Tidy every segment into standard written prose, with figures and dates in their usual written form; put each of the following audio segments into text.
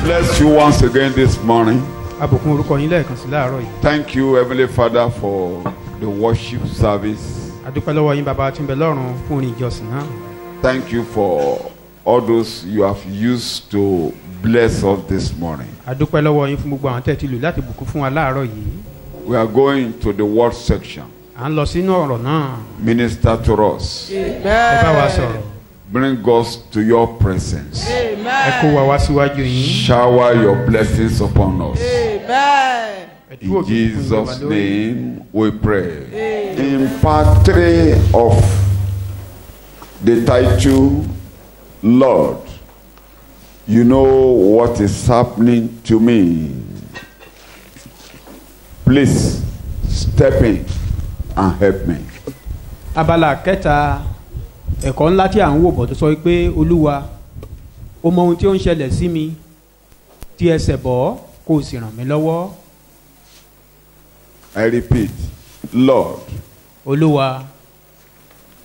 bless you once again this morning. Abùkún orúkọ yín lẹ́ẹ̀kan sí láàárọ̀ yìí. Thank you, Heavenly Father, for the worship service. Adúpẹ́ lọ́wọ́ yín bàbá tí ń bẹ lọ́run fún orin ìjọsìn náà. Thank you for all those you have used to bless us this morning. Adúpẹ́ lọ́wọ́ yín fún gbogbo àwọn tẹ́ ti lò láti bùkún fún wa láàárọ̀ yìí. We are going to the word section. À ń lọ sínú ọ̀rọ̀ náà. Minister to us. Ẹ bá wa sọ̀rọ̀. Bring us to your presence. Ẹ kó wa wá síwájú yín. Shower your blessings upon us. Ẹ tú In òjò fún Jesus' ìjọba lórí. name we pray. In part 3 of the title, Lord, you know what is happening to me. Please step in and help me. Abala kẹta ẹ̀kọ́ ńlá tí à ń wò bọ̀ tó sọ pé Olúwa ó mọ ohun tí ó ń ṣẹlẹ̀ sí mi tí ẹsẹ̀ bọ̀ kó o sì ràn mí lọ́wọ́. I repeat, Lord, Olúwa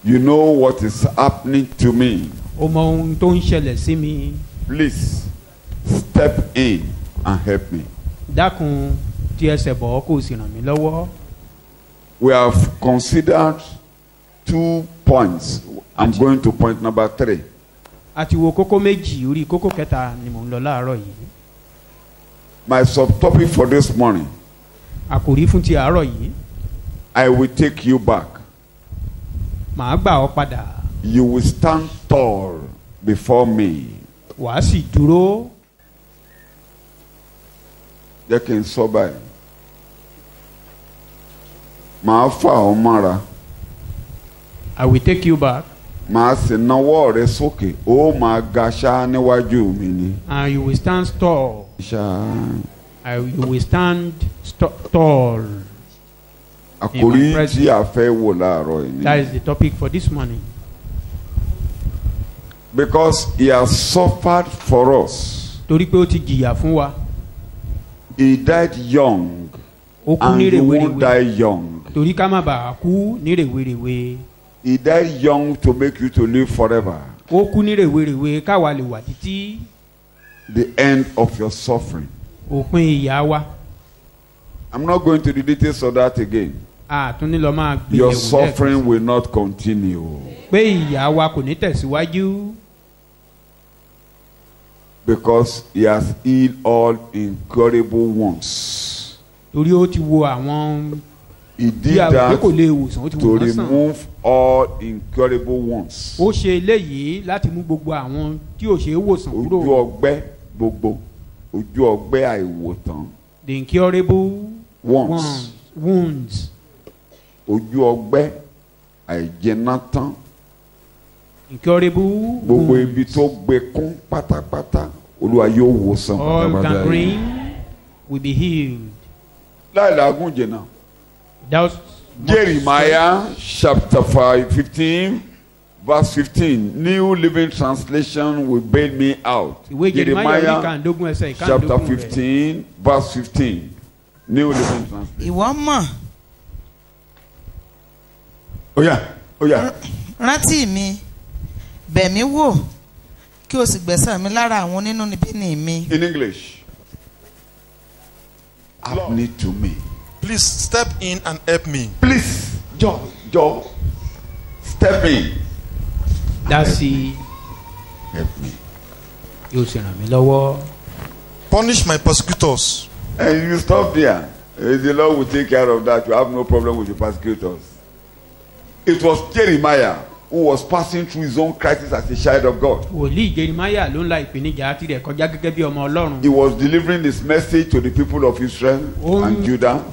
you know what is happening to me. ó mọ ohun tó ń ṣẹlẹ̀ sí mi. Please step in and help me. Dákun tí ẹsẹ̀ bọ̀ kó o sì ràn mí lọ́wọ́. We have considered 2 points. I'm going to point number 3. A ti wo kókó méjì, orí kókó kẹta ni mò ń lọ láàárọ̀ yìí. My subtopic for this morning, Àkòrí fún ti àárọ̀ yìí, I will take you back. màá gbà ọ́ padà. You will stand tall before me. Wàá sì dúró. Jẹ́ kí n sọ báyìí. Màá fà ọ́ mọ́ra. I will take you back Màá sì nawọ́ rẹ sókè. Ó máa ga ṣá níwájú mi ni. and you will stand tall. Ṣá. You will stand tall. Àkòrí tí a fẹ́ wò láàárọ̀ yìí That ni. is the topic for this morning. Because he has suffered for us. Torí pé ó ti jìyà fún wa. He died young. Ó kú And ní you won't rèwerèwe. die young. Torí ká má bàa kú ní rèwerèwe. He died young to make you to live forever. Ó kú ní rèwerèwe káwa lè wà títí The end of your suffering. òpin ìyà wa. I'm not going to the details of that again. Àtúní lọ máa gbé Your ẹ̀wò suffering will not continue. pé ìyà wa kò ní tẹ̀síwájú. Because he has healed all incurable wounds. Torí ó ti wo àwọn He bí did àwọn pé kò that lè wòsàn ó ti to wò wọ́n sàn. remove all incurable wounds. Ó ṣe eléyìí láti mú gbogbo àwọn tí ò ṣe é wòsàn Ojú kúrò. ọgbẹ́ gbogbo. Ojú ọgbẹ́ àìwòtán. The incurable Wounds. wounds. Ojú ọgbẹ́ àìjẹnátán. Incurable Gbogbo wounds. ibi tó gbé kún pátápátá. Olúwa yóò wòsàn All pátápátá. gangrene will be healed. Láì làágùn jìnnà. Without Jeremiah chapter 15 verse 15. New Living Translation will bail me out. Ìwé Jeremiah orí kàndógún ẹsẹ̀ chapter ìkàndógún rẹ̀. 15 verse 15. New Living Translation. Ìwọ mọ̀, Oya. rántí mi, bẹ̀ mí wò, kí o sì gbẹ̀san mi lára àwọn onínúnibíni mi. In English. Happening to me. Please step in and help me. Please, Joe, step in. Dá sí Help me. yóò sì ràn mí lọ́wọ́. Punish my persecutors. And you stop there. The Lord will take care of that. You have no problem with the persecutors. It was Jeremiah who was passing through his own crisis as a child of God. Wòlíì Jeremiah ló ń la ìpèníjà tirẹ̀ kọjá gẹ́gẹ́ bí ọmọ Ọlọ́run. He was delivering his message to the people of Israel and Judah.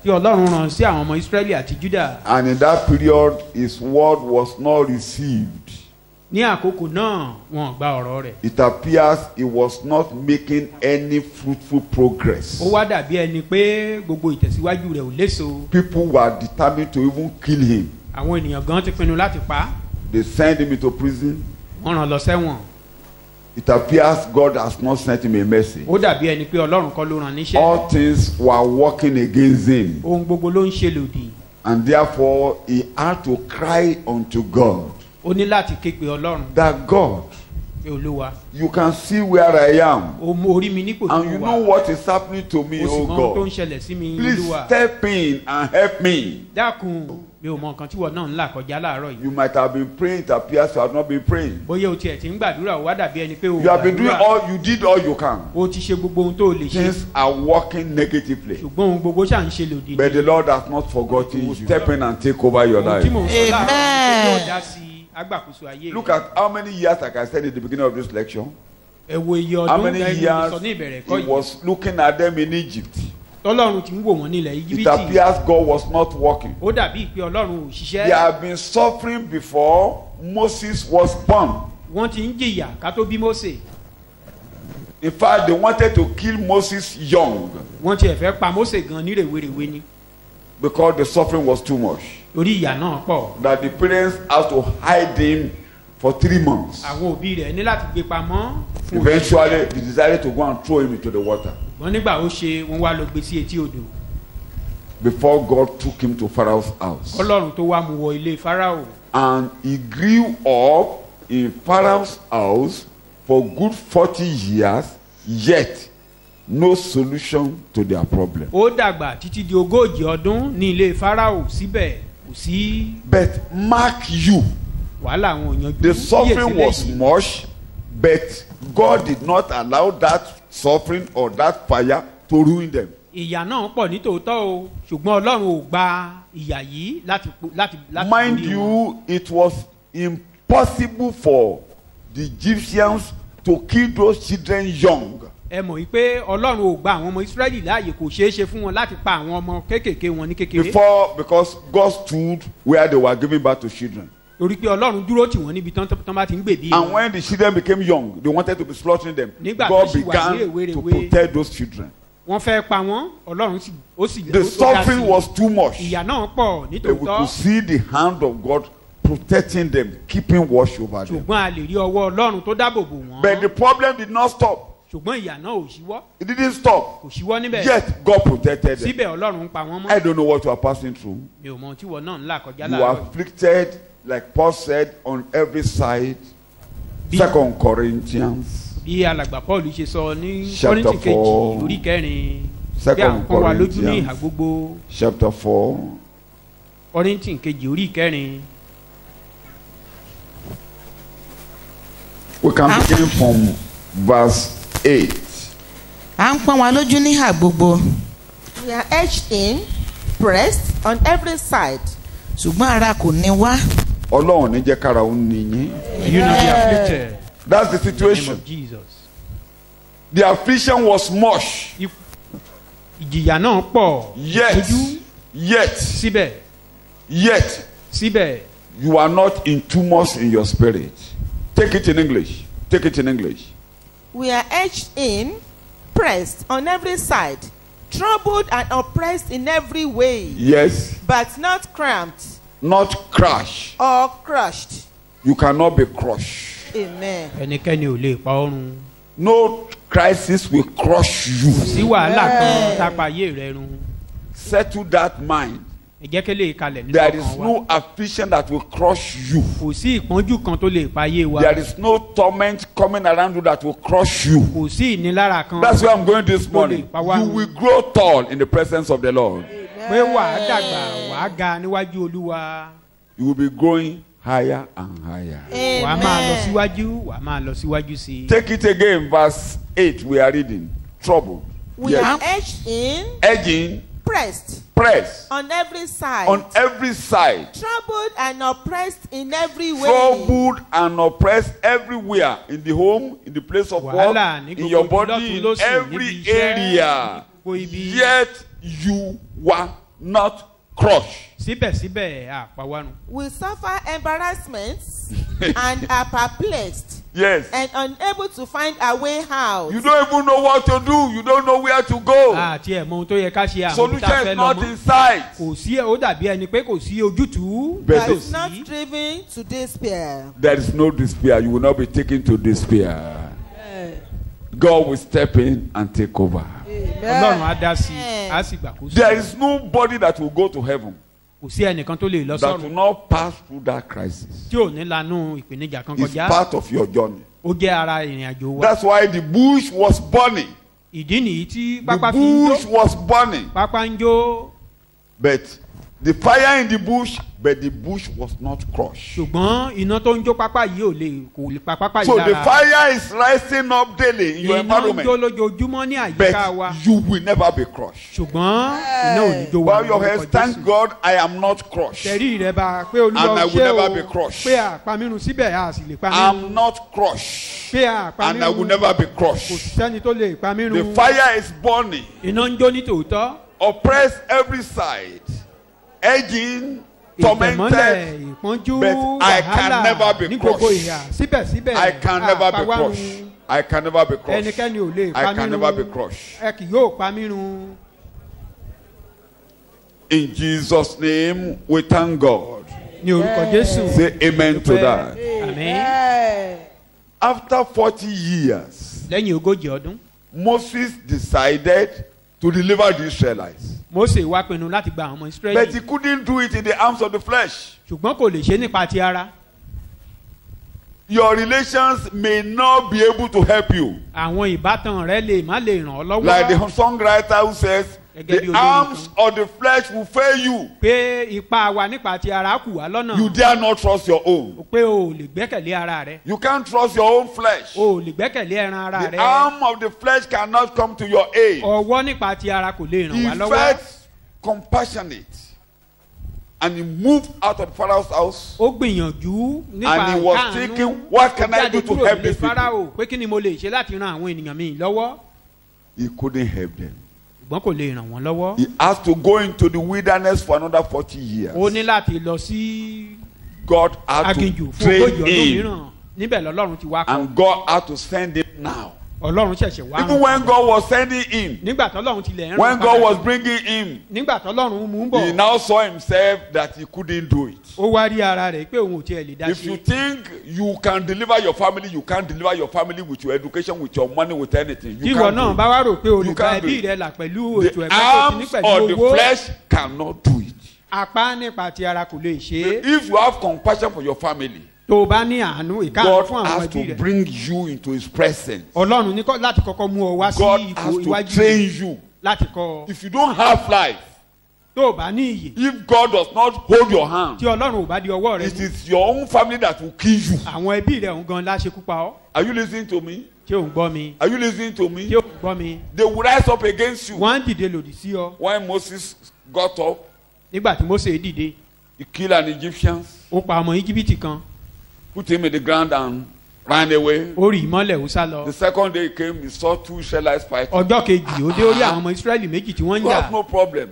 Tí Ọlọ́run rán sí àwọn ọmọ Ísírẹ́lì àti Júdà. And in that period, his word was not received. Ní àkókò náà wọn gba ọ̀rọ̀ rẹ̀. It appears he was not making any fruitful progress. Ó wá dàbí ẹni pé gbogbo ìtẹ̀síwájú rẹ̀ ò léso. People were determined to even kill him. Àwọn ènìyàn gan ti pinnu láti pa á. They sent him into prison. Wọ́n rán lọ sẹ́wọ̀n. It appears God has not sent him a message. Ó dàbí ẹni pé Ọlọ́run kọ́ ló rán níṣẹ́. All things were working against him. Ohun gbogbo ló ń ṣe lòdì. And therefore, he had to cry unto God. Ó ní láti ké pe Ọlọ́run. That God, pé olúwa You can see where I am. o mọ orí mi nípò And tí you mo know wà what is happening to me, o sì oh mọ ohun tó ń God. ṣẹlẹ̀ sí mi Please olúwa step in and help me. dákun mi ò mọ nǹkan tí wọn náà ń là kọjá láàárọ̀ yìí You might have been praying, it appears you have not been praying. bóyá o tiẹ̀ ti ń gbàdúrà o wá dàbí ẹni pé o You have been doing gbàdúrà all, you did all you can. o ti ṣe gbogbo ohun tó o lè ṣe Things are working negatively. ṣùgbọ́n ohun gbogbo ṣà ń ṣe lòdì But the Lord has not forgotten you. Step in and take over your ohun tí mò life. ń sọ láàárọ̀ Amen. yóò dá sí agbàkóso ayé Look rẹ at how many years, like I said at the beginning of this lecture, ẹ wo iye how ọdún many ẹni years sọ ní ìbẹ̀rẹ̀ ẹ̀kọ́ he yìí was looking at them in Egypt. tọ́lọ́run ti ń wò wọ́n nílẹ̀ It íjíbítì appears God was not working. ó dàbí pé ọlọ́run ò They ṣiṣẹ́ have been suffering before Moses was born. wọ́n ti ń jìyà ká tó bí Mósè In fact, they wanted to kill Moses young wọ́n tiẹ̀ fẹ́ pa Mósè gan ní rèwerèwe ni because the suffering was too much. torí ìyà náà pọ̀ That the parents had to hide him for 3 months. àwọn òbí rẹ̀ ní láti gbé pamọ́ fún oṣù Eventually, they decided to go and throw him into the water wọ́n nígbà ó ṣe wọ́n wá lọ gbé sí etí odò before God took him to Pharaoh's house. ọlọ́run tó wá mú wọ ilé Fáráò And he grew up in Pharaoh's house for good 40 years, yet no solution to their problem. ó dàgbà títí di 40 ọdún ní ilé Fáráò síbẹ̀ kò sí But mark you, wàhálà àwọn òyìnbó the suffering was much, but God did not allow that suffering or that fire to ruin them. ìyà náà pọ̀ nítòótọ́ o ṣùgbọ́n ọlọ́run ò gba ìyà yìí láti Mind borí wọn. you, it was impossible for the Egyptians to kill those children young. ẹ mọ̀ wípé ọlọ́run ò gba àwọn ọmọ Ísírẹ́lì láàyè kò ṣeé ṣe fún wọn láti pa àwọn ọmọ kéékèèké wọn ní kékeré Because God stood where they were giving birth to children. torí pé ọlọ́run dúró tì wọ́n níbi tán bá ti ń gbèbí And wọn when the children became young, they wanted to be slaughtering them. Nígbà God tó sì wà ní began to rèwerèwe. protect those children. wọ́n fẹ́ pa wọ́n ọlọ́run ó sì The ó dá suffering sí. was too much. ìyà náà pọ̀ But we could nítòótọ́ see the hand of God protecting them, keeping watch over them. ṣùgbọ́n a lè rí ọwọ́ ọlọ́run tó dáàbò bò But the wọ́n problem did not stop. ṣùgbọ́n ìyà náà ò ṣíwọ́ It didn't stop. kò ṣíwọ́ níbẹ̀ Yet God protected them. síbẹ̀ ọlọ́run ń pa wọ́n I mọ́ don't know what you are passing through. mi ò mọ ohun tí wọ́n náà ń là kọjá You are láàárọ̀ afflicted, like Paul said, on every side. Bí- 2 Corinthians. bí alàgbà Paul ṣe sọ ní Chapter Kọ́ríńtì kejì 4. orí kẹrin Second bí àwọn kan wà lójú ní Corinthians. ìhà gbogbo Chapter 4. Kọ́ríńtì kejì orí kẹrin We can begin from verse 8. à ń pọ́n wa lójú níhà gbogbo We are edged in, pressed on every side, ṣùgbọ́n ara kò ní wá Ọlọ́run ní jẹ́ kára ó ní yín. may you not be afflicted That's the in the name situation. of Jesus. The affliction was much. ìjìyà náà pọ̀ Yet, síbẹ̀ yet, you are not in tumors in your spirit. Take it in English. Take it in English. we are edged in, pressed on every side, troubled and oppressed in every way, Yes, but not cramped not crash. or crushed. You cannot be crushed. Amen. ẹnikẹ́ni ò lè pa ọrùn No crisis will crush you. sí wàhálà kan tápá ayé rẹ run Settle that mind. ẹ jẹ́ kí lè kalẹ̀ nínú There is ọkàn wa no affliction that will crush you. kò sí ìpọ́njú kan tó lè pa ayé wa There is no torment coming around you that will crush you. kò sí ìnilára kan That's where I'm going this morning. Pa wá You run. will grow tall in the presence of the Lord. pé wàá dàgbà wàá ga níwájú Olúwa You will be growing higher and higher. wàá máa lọ síwájú wàá máa lọ síwájú sí i. Take it again, verse 8. We are reading. Trouble. We Yes. are edged in, Edging, pressed press on every side, on every side. troubled and oppressed in every way. Troubled and oppressed everywhere. In the home, in the place of Wàhálà ní work, in your gbogbo body, lọ́tùn in lósì, every níbi iṣẹ́, area. gbogbo ibi. Yet you were not crushed. síbẹ̀síbẹ̀ àpawárun We suffer embarrassments and are perplexed Yes. and unable to find our way out. You don't even know what to do. You don't know where to go. àti ẹ̀mọ ohun tó yẹ ká ṣe àwọn ibi Solution tá a is fẹ́ lọ not mọ́ in sight. kò sí ó dàbí ẹni pé kò sí ojútùú But But it's not sí driven to despair. There is no despair. You will not be taken to despair. God will step in and take over. Ọlọ́run á dá sí i á sì gbàkóso. There is nobody that will go to heaven kò sí ẹnìkan tó lè lọ that will sọ́run not pass through that crisis. tí ò ní lanú ìpèníjà kan It's kọjá. part of your journey. Ó jẹ́ ara ìrìn àjò wa. That's why the bush was burning. Ìdí nìyí tí The pápá fi ń bush jó. was burning. Pápá ń jó. But the fire in the bush, but the bush was not crushed. Ṣùgbọ́n iná tó ń jó pápá yìí kò lè pa pápá So yìí the lára. fire is rising up daily in your Iná ń jó environment. lójoojúmọ́ ní àyíká wa. But you will never be crushed. Ṣùgbọ́n iná ò ní jó wa. Bow your heads, thank God I am not crushed. Tẹ̀rí rẹ̀ bá pé And I Olúwa will ṣé never be o crushed. pé àpamírun síbẹ̀ a sì lè pamírun. I'm not crushed. Pé And I will àpamírun never be kò crushed. sẹ́ni tó lè pamírun. The fire is burning. Iná ń jó ní tòótọ́. Oppressed every side. Edging, tormented. Ìtẹ̀mọ́lẹ̀ ìpọ́njú But I can never be ní gbogbo crushed. ìhà síbẹ̀síbẹ̀ I can never be àpawárun. crushed. I can never be crushed. Ẹnikẹ́ni ò lè I can never be pamírun. crushed. Ẹ kì yóò pamírun. In Jesus' name, we thank God. Ní orúkọ Jésù. Say amen to that. Àmín. After 40 years, Lẹ́yìn ogójì ọdún, Moses decided to deliver the Israelites. Mósè wá pinnu láti gba àwọn ọmọ But Ísírẹ́lì. he couldn't do it in the arms of the flesh. Ṣùgbọ́n kò lè ṣe nípa ti ara. Your relations may not be able to help you. Àwọn ìbátan rẹ lè má lè ràn ọ́ Like the lọ́wọ́. songwriter who says, the arms of the flesh will fail you. Pé ipa wa nípa ti ara kù wá lọ́nà. You dare not trust your own. Pé o ò lè gbẹ́kẹ̀lé ara rẹ. You can't trust your own flesh. O ò lè gbẹ́kẹ̀lé ẹran ara The rẹ. arm of the flesh cannot come to your aid. Ọwọ́ nípa ti ara kò lè ràn He wá lọ́wọ́. felt compassionate and he moved out of the Pharaoh's house. Ó gbìyànjú nípa And he was ìkáàánú. thinking, what can I do to Ó jáde kúrò help nílé these people? Fáráò pé kí ni mo lè ṣe láti ran àwọn ènìyàn mi lọ́wọ́. He couldn't help them. Ṣùgbọ́n kò lè ràn wọ́n lọ́wọ́. He has to go into the wilderness for another 40 years. Ó ní láti lọ sí God had aginjù to fún train ogójì ọdún him. mìíràn. Níbẹ̀ lọ́lọ́run ti wá kọ́. And God had to send him now. Ọlọ́run ṣẹ̀ṣẹ̀ wá Even rán. when God was sending him, Nígbà tọ́lọ́run tilẹ̀ ń when rán God padà. was bringing him, Nígbà tọ́lọ́run mú un he bọ̀. now saw himself that he couldn't do it. Ó wá rí ara rẹ̀ pé òun ò tiẹ̀ lè dá If you ṣe. think you can deliver your family, you can't deliver your family with your education, with your money, with anything. Tí You ìwọ can't náà do bá wá rò pé o You lè gba can't do ẹbí it. rẹ là pẹ̀lú it. ètò The ẹ̀kọ́ tó ti ní arms pẹ̀lú of the owó. flesh cannot do it. Apá nípa ti ara kò lè ṣe é. If you have compassion for your family, Tó o bá ní àánú ìkáàánú God fún àwọn has ẹbí to rẹ̀. bring you into his presence. Ọlọ́run ní láti kọ́kọ́ mú ọ wá sí God ipò has to iwájú train you. láti kọ́ ọ. If you don't have life, Tó o bá ní iyè if God does not hold your hand, tí Ọlọ́run ò bá di ọwọ́ rẹ it mú. is your own family that will kill you. Àwọn ẹbí rẹ̀ ń gan láṣekú pa ọ́. Are you listening to me? Ṣé ò ń gbọ́ mi? Are you listening to me? Ṣé ò ń gbọ́ mi? They will rise up against you. Wọ́n á dìde lòdì sí ọ. When Moses got up, Nígbà tí Mósè dìde, he killed an Egyptian, ó pa ọmọ Íjíbítì kan. put him in the ground and ran away. Ó rì í mọ́lẹ̀ ó sá lọ. The second day he came, he saw two Israelites fighting. Ọjọ́ kejì ó dé orí àwọn ọmọ Ísírẹ́lì méjì tí wọ́n ń God jà. has no problem.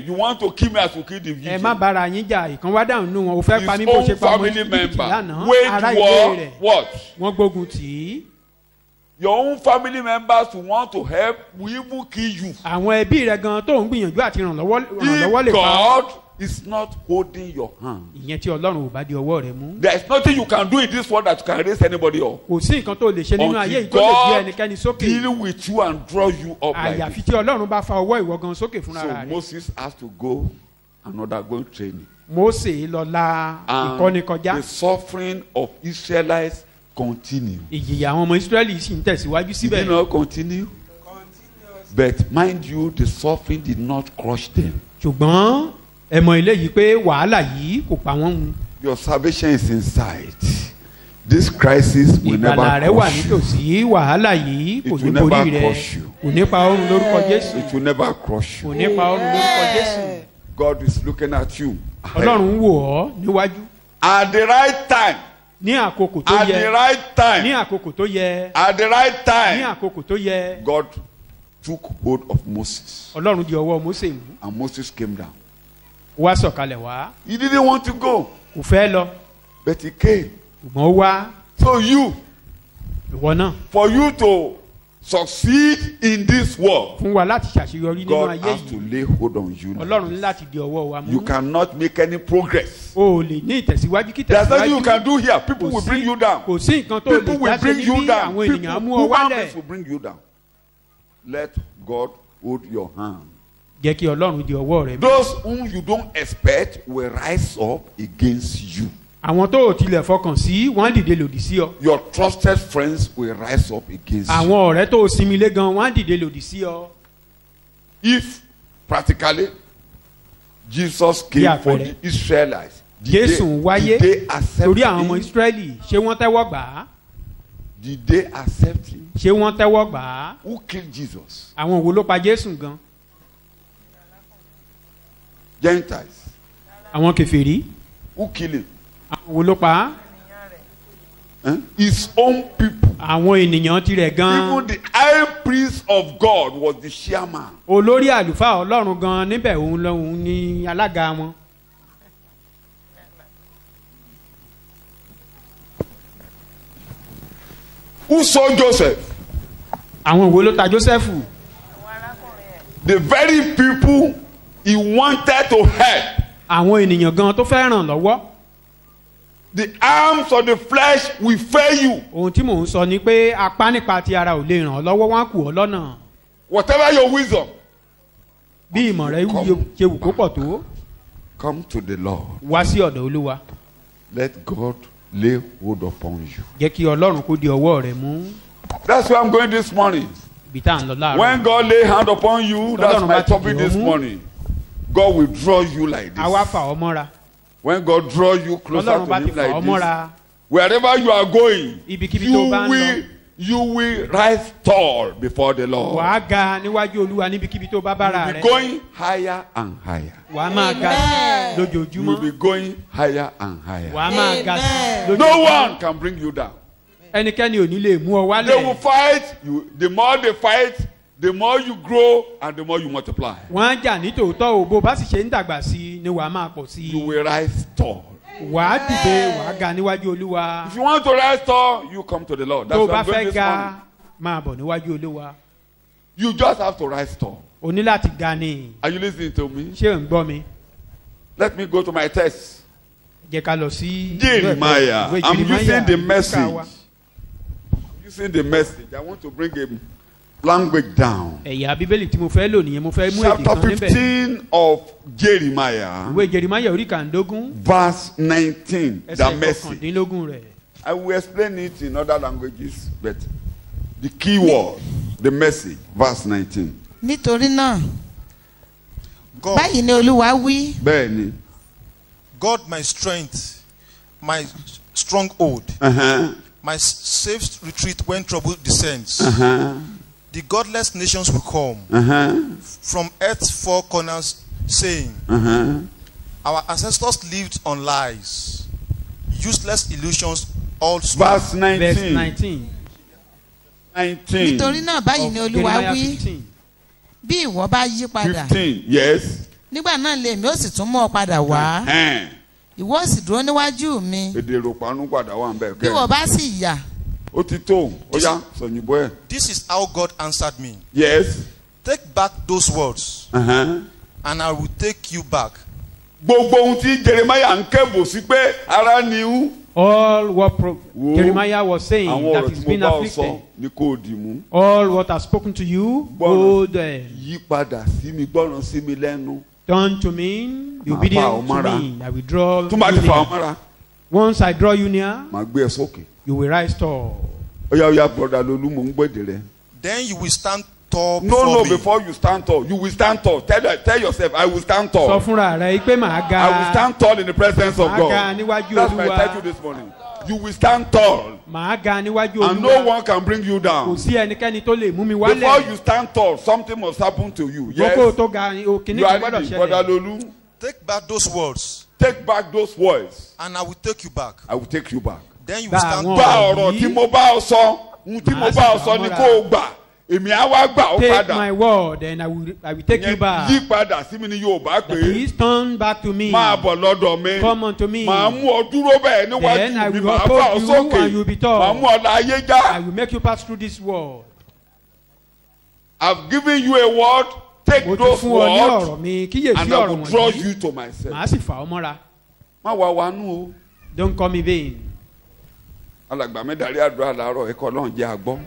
You want to kill me as you kill the Ẹ má Egyptian. bára yín jà, ìkan wá dáhùn nínú wọn, ó fẹ́ pa mí His bó ṣe own pa ọmọ family Íjíbítì member lánàá. Ará wage ilé war. rẹ̀ What? wọ́n gbógun tì í. Your own family members who want to help will even kill you. Àwọn ẹbí rẹ̀ gan tó ń gbìyànjú àti ràn lọ́wọ́ lè If pa ọ́. God is not holding your hand, Ìyẹn tí Ọlọ́run ò bá di ọwọ́ rẹ̀ mú. there is nothing you can do in this world that you can raise anybody up. Kò sí nǹkan tó lè ṣe nínú ayé Until yìí tó lè gbé God ẹnikẹ́ni sókè. deal with you and draw you up like Àyàfi this. tí Ọlọ́run bá fa ọwọ́ ìwọ gan sókè fúnra So rẹ̀. Moses has to go and undergo training. Mósè lọ la ìkọ́ni kọjá. The suffering of Israelites continue. Ìjìyà àwọn ọmọ Ísírẹ́lì sì ń tẹ̀síwájú Did síbẹ̀. it not continue? But mind you, the suffering did not crush them. Ṣùgbọ́n ẹ mọ eléyìí pé wàhálà yìí kò pa wọ́n mu. Your salvation is inside. This crisis will never Ìgbàlà rẹ wà crush you. nítòsí, wàhálà yìí kò It ní will borí never rẹ. crush you. Kò ní pa ọrùn lórúkọ Jésù. It will never crush Kò you. ní pa ọrùn lórúkọ Jésù. God is looking at you. Ọlọ́run ń wò ọ́ níwájú. At the right time. Ní àkókò tó At the yẹ. right Ní time. àkókò tó yẹ. At the right Ní time. àkókò tó yẹ. God took hold of Moses. Ọlọ́run di ọwọ́ Mósè mú. And Moses came down. Wá sọ̀kalẹ̀ wá. He didn't want to go. Kò fẹ́ lọ. But he came. Ṣùgbọ́n ó wá. So you, Ìwọ náà. for you to succeed in this world, Fún wa láti ṣàṣeyọrí nínú God ayé has to yìí. lay hold on you. Ọlọ́run ní láti di ọwọ́ wa mú. You cannot make any progress. O ò lè ní ìtẹ̀síwájú kí There's nothing you tẹ̀síwájú. can do here. People will bring you down. Kò sí nǹkan tó lè People will dáṣe bring you níbí, down. àwọn ènìyàn á mú ọ Human wálẹ̀. beings will bring you down. Let God hold your hand. jẹ́ kí ọlọ́run di ọwọ́ rẹ mú. Those whom you don't expect will rise up against you. àwọn tó ò tilẹ̀ fọkàn sí wọ́n á dìde lòdì sí ọ. Your trusted friends will rise up against you. àwọn ọ̀rẹ́ tó o sinmi lé gan wọ́n á dìde lòdì sí ọ. If practically Jesus came Yeah, for pẹ̀lẹ́. the Israelites, jésù wáyé did they accept torí àwọn ọmọ him? ìsírẹ́lì ṣé wọ́n tẹ́wọ́ gbà á. Did they accept him? ṣé wọ́n tẹ́wọ́ gbà á. Who killed Jesus? àwọn wo ló pa jésù gan. Gentiles. àwọn kèfèrí. Who killed him? àwọn wo ló pa á. His own people. àwọn ènìyàn tirẹ̀ gan. Even the high priest of God was the chairman. olórí àlùfáà ọlọ́run gan níbẹ̀ òun ni alága wọn. Who sold Joseph? àwọn wo ló ta jósẹ́fù. The very people he wanted to help. àwọn ènìyàn gan tó fẹ́ ràn lọ́wọ́. The arms of the flesh will fail you. ohun tí mò ń sọ ni pé apá nípa ti ara ò lè ràn ọ́ lọ́wọ́ wọn á kù ọ́ lọ́nà. Whatever your wisdom, bí ìmọ̀ rẹ ṣe wù kó pọ̀ tó come to the Lord. wá sí ọ̀dọ̀ olúwa. Let God lay hold upon you. jẹ́ kí ọlọ́run kó di ọwọ́ rẹ mú. That's where I'm going this morning. ibi tá à ń lọ láàárọ̀. When God lay hand upon you, that's Ọlọ́run my bá ti topic dì ọ́ this mú. morning. God will draw you like a wá this. fà ọ́ mọ́ra. When God draw you closer ọlọ́run to bá ti him fà ọ́ like mọ́ra. this, wherever you are going, ibikíbi tó bá ń lọ. you will rise tall before the Lord. wàá ga níwájú olúwa níbikíbi tó bá bára You'll be rẹ. going higher and higher. wàá máa ga Amen. You'll lójoojúmọ́. be going higher and higher. wàá máa ga Amen. No lójoojúmọ́. one can bring you down. ẹnikẹ́ni ò ní lè mú ọ They will wálẹ̀. fight you. The more they fight, the more you grow and the more you multiply. wọ́n á jà ní tòótọ́ o bó bá sì ṣe ń dàgbà sí i ni wàá máa pọ̀ sí You i. will rise tall. wàá dìde wàá ga níwájú olúwa. If you want to rise tall, you come to the Lord. That's tó o what bá I'm doing fẹ́ this ga morning. máa bọ̀ níwájú olúwa. You just have to rise tall. o ní láti ga ni. Are you listening to me? ṣé ò ń gbọ́ mi. Let me go to my text. jẹ́ ká lọ sí. Jeremiah. ìwé I'm Jeremiah, using the ìwé message. ká wa. I'm using the message. I want to bring a language down. ẹ̀yà bíbélì tí mo fẹ́ lò nìyẹn mo fẹ́ mú èdè Chapter kan níbẹ̀. 15 of Jeremiah, ìwé Jeremiah orí kàndógún verse 19. The ẹsẹ̀ message. kọkàndínlógún rẹ̀. I will explain it in other languages, but the key word, the message, verse 19. nítorí náà God, báyìí ni olúwa wí. Bẹ́ẹ̀ni. God, my strength, my stronghold, my safe retreat when trouble descends. The godless nations will come from earth's four corners, saying, Our ancestors lived on lies, useless illusions, all Verse 19. verse 19 19. nítorí náà báyìí ni of olúwa Jeremiah wí. 15. bí ìwọ bá yí padà 15. Yes. nígbà náà lèmi ó sì tún mú ọ padà wá. ìwọ ó sì dúró níwájú mi. Èdè ìròpànú padà wà ń bẹ̀ bí ìwọ bá sì yà Ó ti tó. Ó yá sọ̀yìnbó ẹ̀. This is how God answered me. Yes. Take back those words, and I will take you back. Gbogbo ohun tí Jeremiah ń kẹ́bù sí pé ara ni ú. all what Wo, Jeremiah was saying Àwọn that ọ̀rọ̀ he's tí mo been bá ọ sọ afflicted. ni kò dì mú. all what has spoken to you Gbọ́ràn. hold them. Yí padà sí mi, gbọ́ràn sí mi lẹ́nu. turn to me be Màá obedient fà ọ́ to mọ́ra. me I will draw Tó bá you ti fà ọ́ near. mọ́ra, once I draw you near màá gbé ẹ sókè. you will rise tall. Ó yá brother Lolú, mò ń gbèdè rẹ. Then you will stand tall No, before me. before you stand tall, you will stand tall. Tell yourself, I will stand sọ tall. fúnra rẹ pé màá ga. I will stand tall in the presence of Màá ga God. níwájú That's my Olúwa. title this morning. You will stand tall, màá ga níwájú and no olúwa. one can bring you kò down. sí ẹnikẹ́ni tó lè mú mi Before wálẹ̀. you stand tall, something must happen to you. Yes, gbogbo tó ga òkìní you kan are gbọ́dọ̀ reading, brother ṣẹlẹ̀. Lolu. Take back those words, Take back those words. and I will take you back. I will take you back. Then you will Gba stand àwọn Gba tall. ọ̀rọ̀ tí mo bá ọ sọ, ohun tí mo Màá sì bá ọ gbà sọ ọ́ ni mọ́ra. kó o gbà. Èmi á wá gbà ó take padà. my word and I will take you Yẹn back. yí padà sí mi ní Yorùbá pé please turn back to me. máa bọ̀ lọ́dọ̀ mi. come unto me. Màá mú ọ dúró bẹ́ẹ̀ Then I níwájú mi, will màá uphold fà ọ you sókè. and you will be tall. Màá mú ọ la ayé I já. will make you pass through this world. I've given you a word. Take mo ti those fún ọ ní words ọ̀rọ̀ mi kíyèsí and I ọ̀rọ̀ will draw wọ̀nyí. you to myself. màá sì fà ọ́ mọ́ra. Má wá wa nú o. don't call me vain. Alàgbà mi darí àdúrà làárọ̀ ẹ̀kọ́ náà jẹ́ àgbọ́.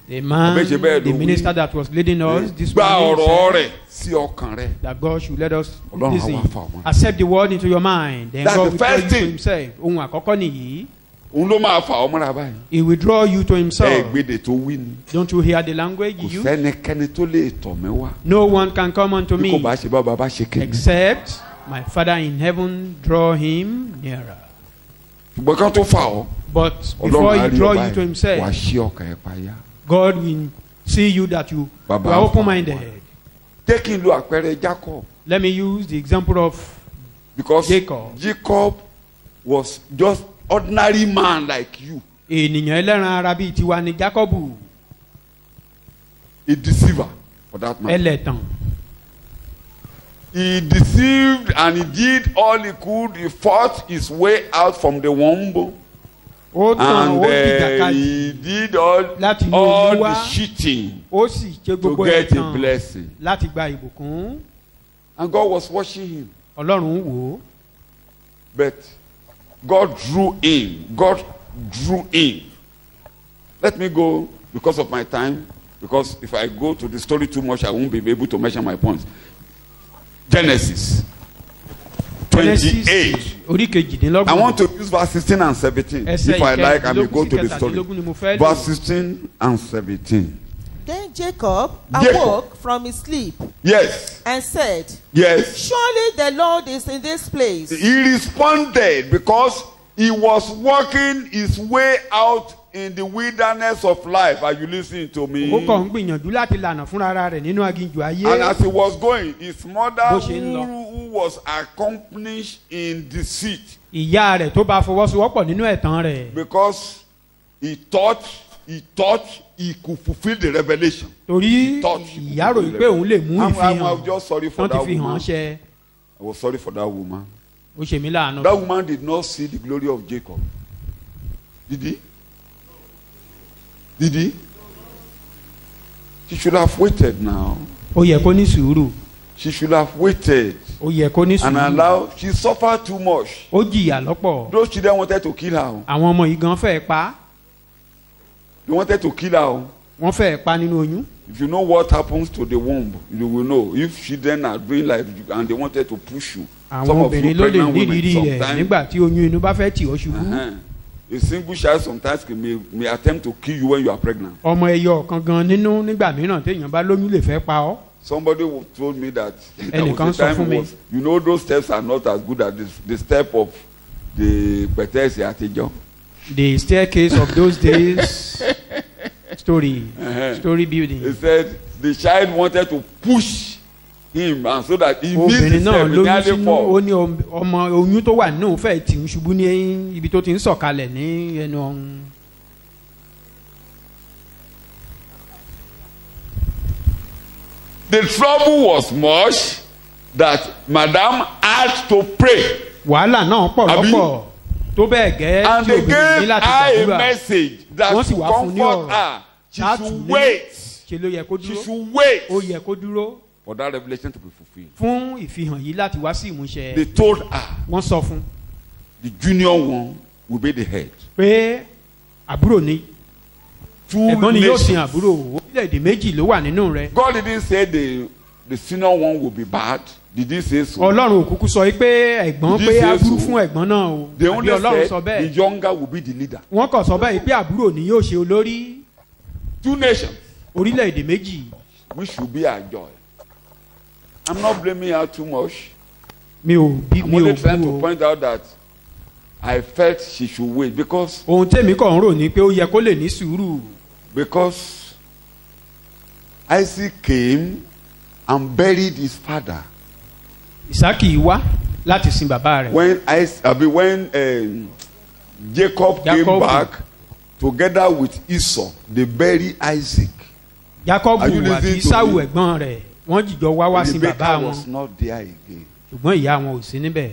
The man, Abẹ́ṣe bẹ́ẹ̀ the ló wí. minister that was leading us, this Gba morning ọ̀rọ̀ said rẹ̀ sí ọkàn rẹ̀. that God should let us Ọlọ́run á listen. wá fà wọ́n. Accept the word into your mind. Then That's God the will draw first you to thing. himself. Ohun àkọ́kọ́ nìyí. Òun ló máa fà ọ́ mọ́ra báyìí. He will draw you to himself. Gbèdè tó wí ni. Don't you hear the language Kò you use? sẹ́nikẹ́ni tó lè tọ̀ mí wá. No one can come unto Bí kò me bá ṣe bá bàbá ṣe kéde. except my Father in heaven draw him nearer. Ṣùgbọ́n kan tó fà ọ́. But Ọlọ́run before á he rí ọ draw you báyìí. to Wàá himself, ṣí ọkàn ẹ̀ payá. God will see you that you Bàbá are á fà open-minded. Jẹ́ kí n lo àpẹẹrẹ Jacob. Let me use the example of Because Jacob. was just ordinary man like you. ènìyàn ẹlẹ́ran ara bíi tiwa ni Jákọ́bù. A deceiver for that man. Ẹlẹ́tàn. He deceived and he did all he could. He fought his way out from the womb. Ó tàn And ó dìjàkadì he did all láti inú the Olúwa. cheating Ó sì ṣe to gbogbo get a ẹ̀tàn blessing. láti gba ìbùkún. And God was watching him. Ọlọ́run wò ó. But God drew him. God drew him. Let me go because of my time. Because if I go to the story too much, I won't be able to measure my points. Genesis 28. Orí kejìdínlọ́gbọ̀n. I want to use verse 16 and 17. Ẹsẹ̀ If I like, I may go to the ìkẹtàdínlógún sí story. kẹtàdínlógún ni mo fẹ́ lò. Verse 16 and 17. Then Jacob Jacob. awoke from his sleep Yes. and said, Yes. Surely the Lord is in this place. He responded because he was walking his way out in the wilderness of life. Are you listening to me? Ó kàn ń gbìyànjú láti lànà fúnra ara rẹ̀ nínú aginjù ayé. And as he was going, his mother Bó ṣe ń lọ. who was accomplished in deceit Ìyá rẹ̀ tó bá fọwọ́sowọ́pọ̀ nínú ẹ̀tàn rẹ̀. because he thought he could fulfill the revelation. Torí Thought. ìyá rò pé òun lè mú I'm just sorry for tán ti that fi hàn woman. ṣẹ. I was sorry for that woman. Ó ṣe mí láàánú. That woman did not see the glory of Jacob. Did he? Did he? She should have waited now. Ó yẹ kó ní sùúrù. She should have waited Ó yẹ kó ní and sùúrù. allow. She suffered too much. Ó jìyà lọ́pọ̀. Those children wanted to kill her. Àwọn ọmọ yìí gan fẹ́ pa á. They wanted to kill her. Wọ́n fẹ́ pa nínú oyún. If you know what happens to the womb, you will know. If children are doing like and they wanted to push you. Àwọn obìnrin ló lè nídìí rẹ̀ nígbà tí oyún inú bá fẹ́ tì ọ́ ṣubú. A single child sometimes may attempt to kill you when you are pregnant. Ọmọ ẹyọ kan gan nínú nígbà mìíràn téèyàn bá lóyún lè fẹ́ pa ọ́. Somebody told me that Ẹnìkan sọ fún mi. you know those steps are not as good as the step of the pẹ̀tẹ́ẹ̀sì àtijọ́. The staircase of those days story building. He said the child wanted to push him and so that he missed Obìnrin náà himself, he lóyún nearly sínú fall. ó ní ọmọ oyún tó wà nínú fẹ́ tì ń ṣubú ní ibi tó ti ń sọ̀kalẹ̀ ní ẹnu ọ̀hún. The trouble was much that Madam had to pray. Wàhálà náà pọ̀ Àbí? lọ́pọ̀ tó bẹ́ẹ̀ gẹ́ And tí they obìnrin ní gave láti her a gbàdúrà. message that Wọ́n sì to wá fún ní comfort ọ̀rọ̀. her. She Láti should lé- wait. Ṣe ló yẹ kó She dúró. should wait Ó yẹ kó dúró for that revelation to be fulfilled. fún ìfihàn yìí láti wá sí ìmúṣẹ. They told her Wọ́n sọ fún the junior one will be the head. pé àbúrò ni Two ẹ̀gbọ́n ni yóò sin nations. àbúrò orílẹ̀-èdè méjì ló wà nínú rẹ̀. God didn't say the senior one will be bad. Did he say so? Ọlọ́run òkúkú sọ pé ẹ̀gbọ́n Did pé you say aburú so? fún ẹ̀gbọ́n náà o. They Àbí only Ọlọ́run sọ said the bẹ́ẹ̀. younger will be the leader. Wọ́n kàn sọ bẹ́ẹ̀ pé àbúrò ni yóò ṣe olórí Two nations. orílẹ̀-èdè méjì. We should be our joy. I'm not blaming her too much. Mi ò I'm only trying bú to o. point out that I felt she should wait because Ohun tèmi kàn ń rò ní pé ó yẹ kó lè ní sùúrù. Isaac came and buried his father. Ìsákì wá láti sin bàbá rẹ̀. When Jacob came Jacob. back together with Esau, they buried Isaac. Jákọ́bù Are you àti listening to Ísáù me? ẹ̀gbọ́n rẹ̀ wọ́n jìjọ wá sin bàbá Rebecca wọn. was not there again. Ṣùgbọ́n ìyá wọn ò sí níbẹ̀.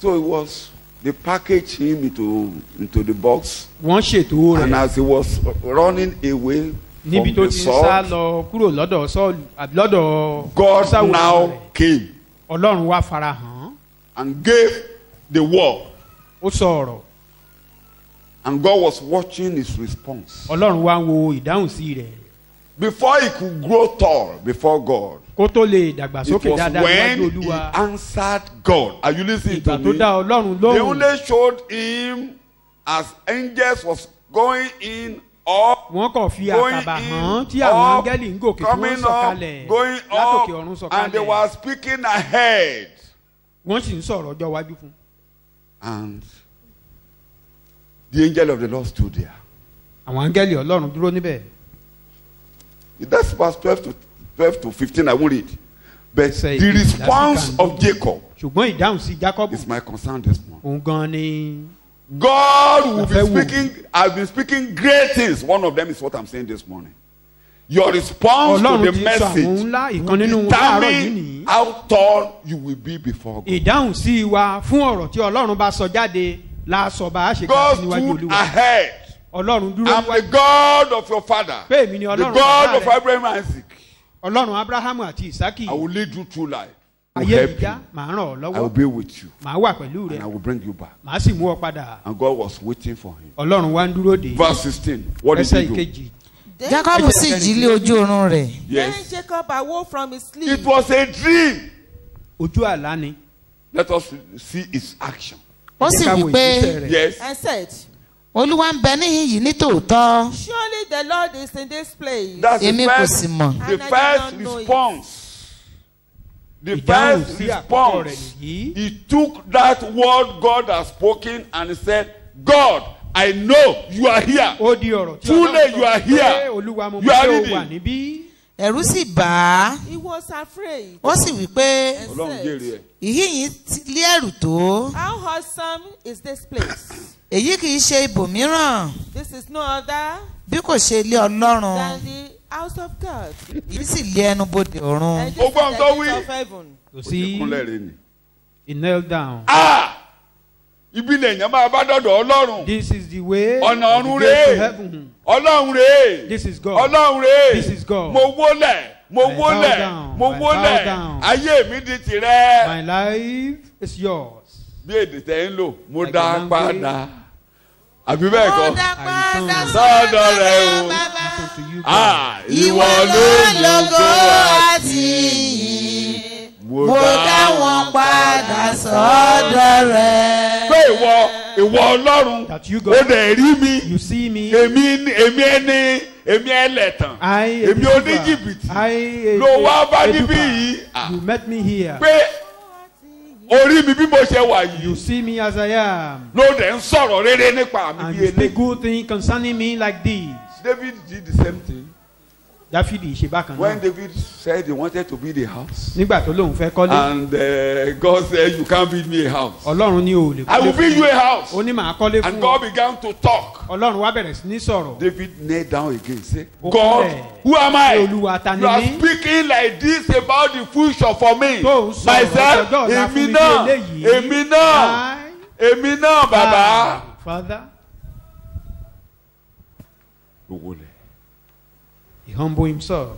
So it was, they packaged him into the box. Wọ́n ṣètò And rẹ̀ as he was running away níbi from tó the ti ń sá sword, lọ kúrò lọ́dọ̀ Sọ́ọ̀lù àbí lọ́dọ̀ God Ísáù now rẹ̀. came Ọlọ́run wá farahàn. and gave the word. Ó sọ ọ̀rọ̀. And God was watching his response. ọlọ́run wá ń wo ìdáhùn sí rẹ̀. Before he could grow tall before God, kó tó lè it dàgbàsókè was dáadáa when níwájú he olúwa. answered God. Are you listening ìgbà to tó me? dá ọlọ́run They lóhùn. only showed him as angels was going in up, wọ́n kàn fi going àkàbà in, hàn tí àwọn up, áńgẹ́lì ń gòkè tí wọ́n ń coming up, sọ̀kalẹ̀ going látòkè ọ̀run up, and they sọ̀kalẹ̀. were speaking ahead. wọ́n sì ń sọ̀rọ̀ ọjọ́ iwájú fún. And the angel of the Lord stood there. àwọn áńgẹ́lì ọlọ́run dúró níbẹ̀. That's verse 12 to 15. I won't read. But Say the it. response That's of Jacob ṣùgbọ́n ìdáhùn sí Jacob is my concern this morning. òun gan ni God will be Àfẹ́ wò. speaking. I've been speaking great things. One of them is what I'm saying this morning. Your response to Ọlọ́run the ti sọ àwọn message ńlá ìkan will nínú wọn láàárọ̀ yìí determine nìyí. how tall you will be before God. ìdáhùn sí wa fún ọ̀rọ̀ tí ọlọ́run bá sọ jáde la sọ bá a ṣe God kà sí níwájú stood olúwa. ahead. ọlọ́run dúró I'm the níwájú. God of your father, pé èmi ni the ọlọ́run God bàbá of rẹ Abraham and Isaac. ọlọ́run abrahamu àti isaki. I will lead you through life. I will ayé help mi já you. màá ràn ọ́ I will lọ́wọ́ be with you, màá wà pẹ̀lú and rẹ I will bring you back. màá sì mú ọ padà. And God was waiting for him. ọlọ́run wá ń dúró dè é. Verse 16. What did ẹsẹ̀ he do? ìkejì. Then, Jacob sì jí lé ojú oorun rẹ̀. then Yes. Jacob awoke from his sleep. It was a dream. ojú àlá ni. Let us see its action. ó sì Ẹ jẹ́ ká wí wo pé ìgbésẹ̀ rẹ̀. Yes. And said, olúwa ń bẹ níhìn yìí ní tòótọ́. surely the Lord is in this place. That's the èmi kò first, sì mọ̀. the And I did first not know it. response. The ìdáhùn first sí àkọ́kọ́ rẹ̀ response. nìyí. He took that word God has spoken and he said, God, I know you are here. ó di ọ̀rọ̀ tí Truly ọlọ́run you are sọ here. pé olúwa mo You mọ̀ are pé o reading. wà níbí. ẹ̀rù sì bà á. He was afraid. ó sì wí pé And Ọlọ́run jèrè ẹ̀. said, ìhín yìí ti lé ẹ̀rù tó. how wholesome is this place? èyí kì í ṣe ibòmíràn This is no other bí kò ṣe ilé ọlọ́run. than the house of God. èyí sì lé ẹnubodè ọ̀run. And this is Ogbon the tó gate wí. of heaven. kò sí Kúnlẹ̀ rẹ̀ ni. he knelt down. Ibi lèèyàn máa bá dọ̀dọ̀ Ọlọ́run. this is the way Ọ̀nà of the ọ̀run gate to rèé. heaven. Ọlọ́run rèé. This is God. Ọlọ́run rèé. This is God. Mo wólẹ̀. Mo I bow wólẹ̀. down. Mo I wólẹ̀. bow down. Ayé mi di tìrẹ. My life is yours. Bí èdè tẹ̀ ń lò, mo Like dá a language. padà. Àbí bẹ́ẹ̀ kọ́? ó dá padà Sọ́dọ̀ rẹ̀ o. bàbá. Unto you, God. Ìwọ ló lógo àti ìyìn. mo dá wọn padà sọ́dọ̀ rẹ̀. pé ìwọ Ọlọ́run, That you ó God. dẹ̀ rí mi. You see me. Èmi ẹlẹ́tàn. I Èmi oníjìbìtì. Ló wá bá níbí yìí. You met me here. Pé orí mi bí mo ṣe wà You yìí. see me as I am. Ló dẹ̀ ń sọ̀rọ̀ rere nípa mi And bí you speak eléyìí. good thing concerning me like this. David did the same thing. Dáfídì ṣe bákan When náà. David said he wanted to build a house. Nígbà tó lóun fẹ́ kọ́lé. And God said, you can't build me a house. Ọlọ́run ní o lè I will build you a house. ó ní màá kọ́lé And fún God ọ. began to talk. Ọlọ́run wá bẹ̀rẹ̀ sí ní sọ̀rọ̀. David knelt down again. Say, Ó God, kúnlẹ̀. who am Pé I? Olúwa ta ni You are mí? speaking like this about the future for me. Tó ń sọ̀rọ̀ Myself, ọjọ́ ọ̀la fún èmi mi bí náà, eléyìí. èmi náà, èmi náà, bàbá. Father, Lówó lẹ̀. he humble himself.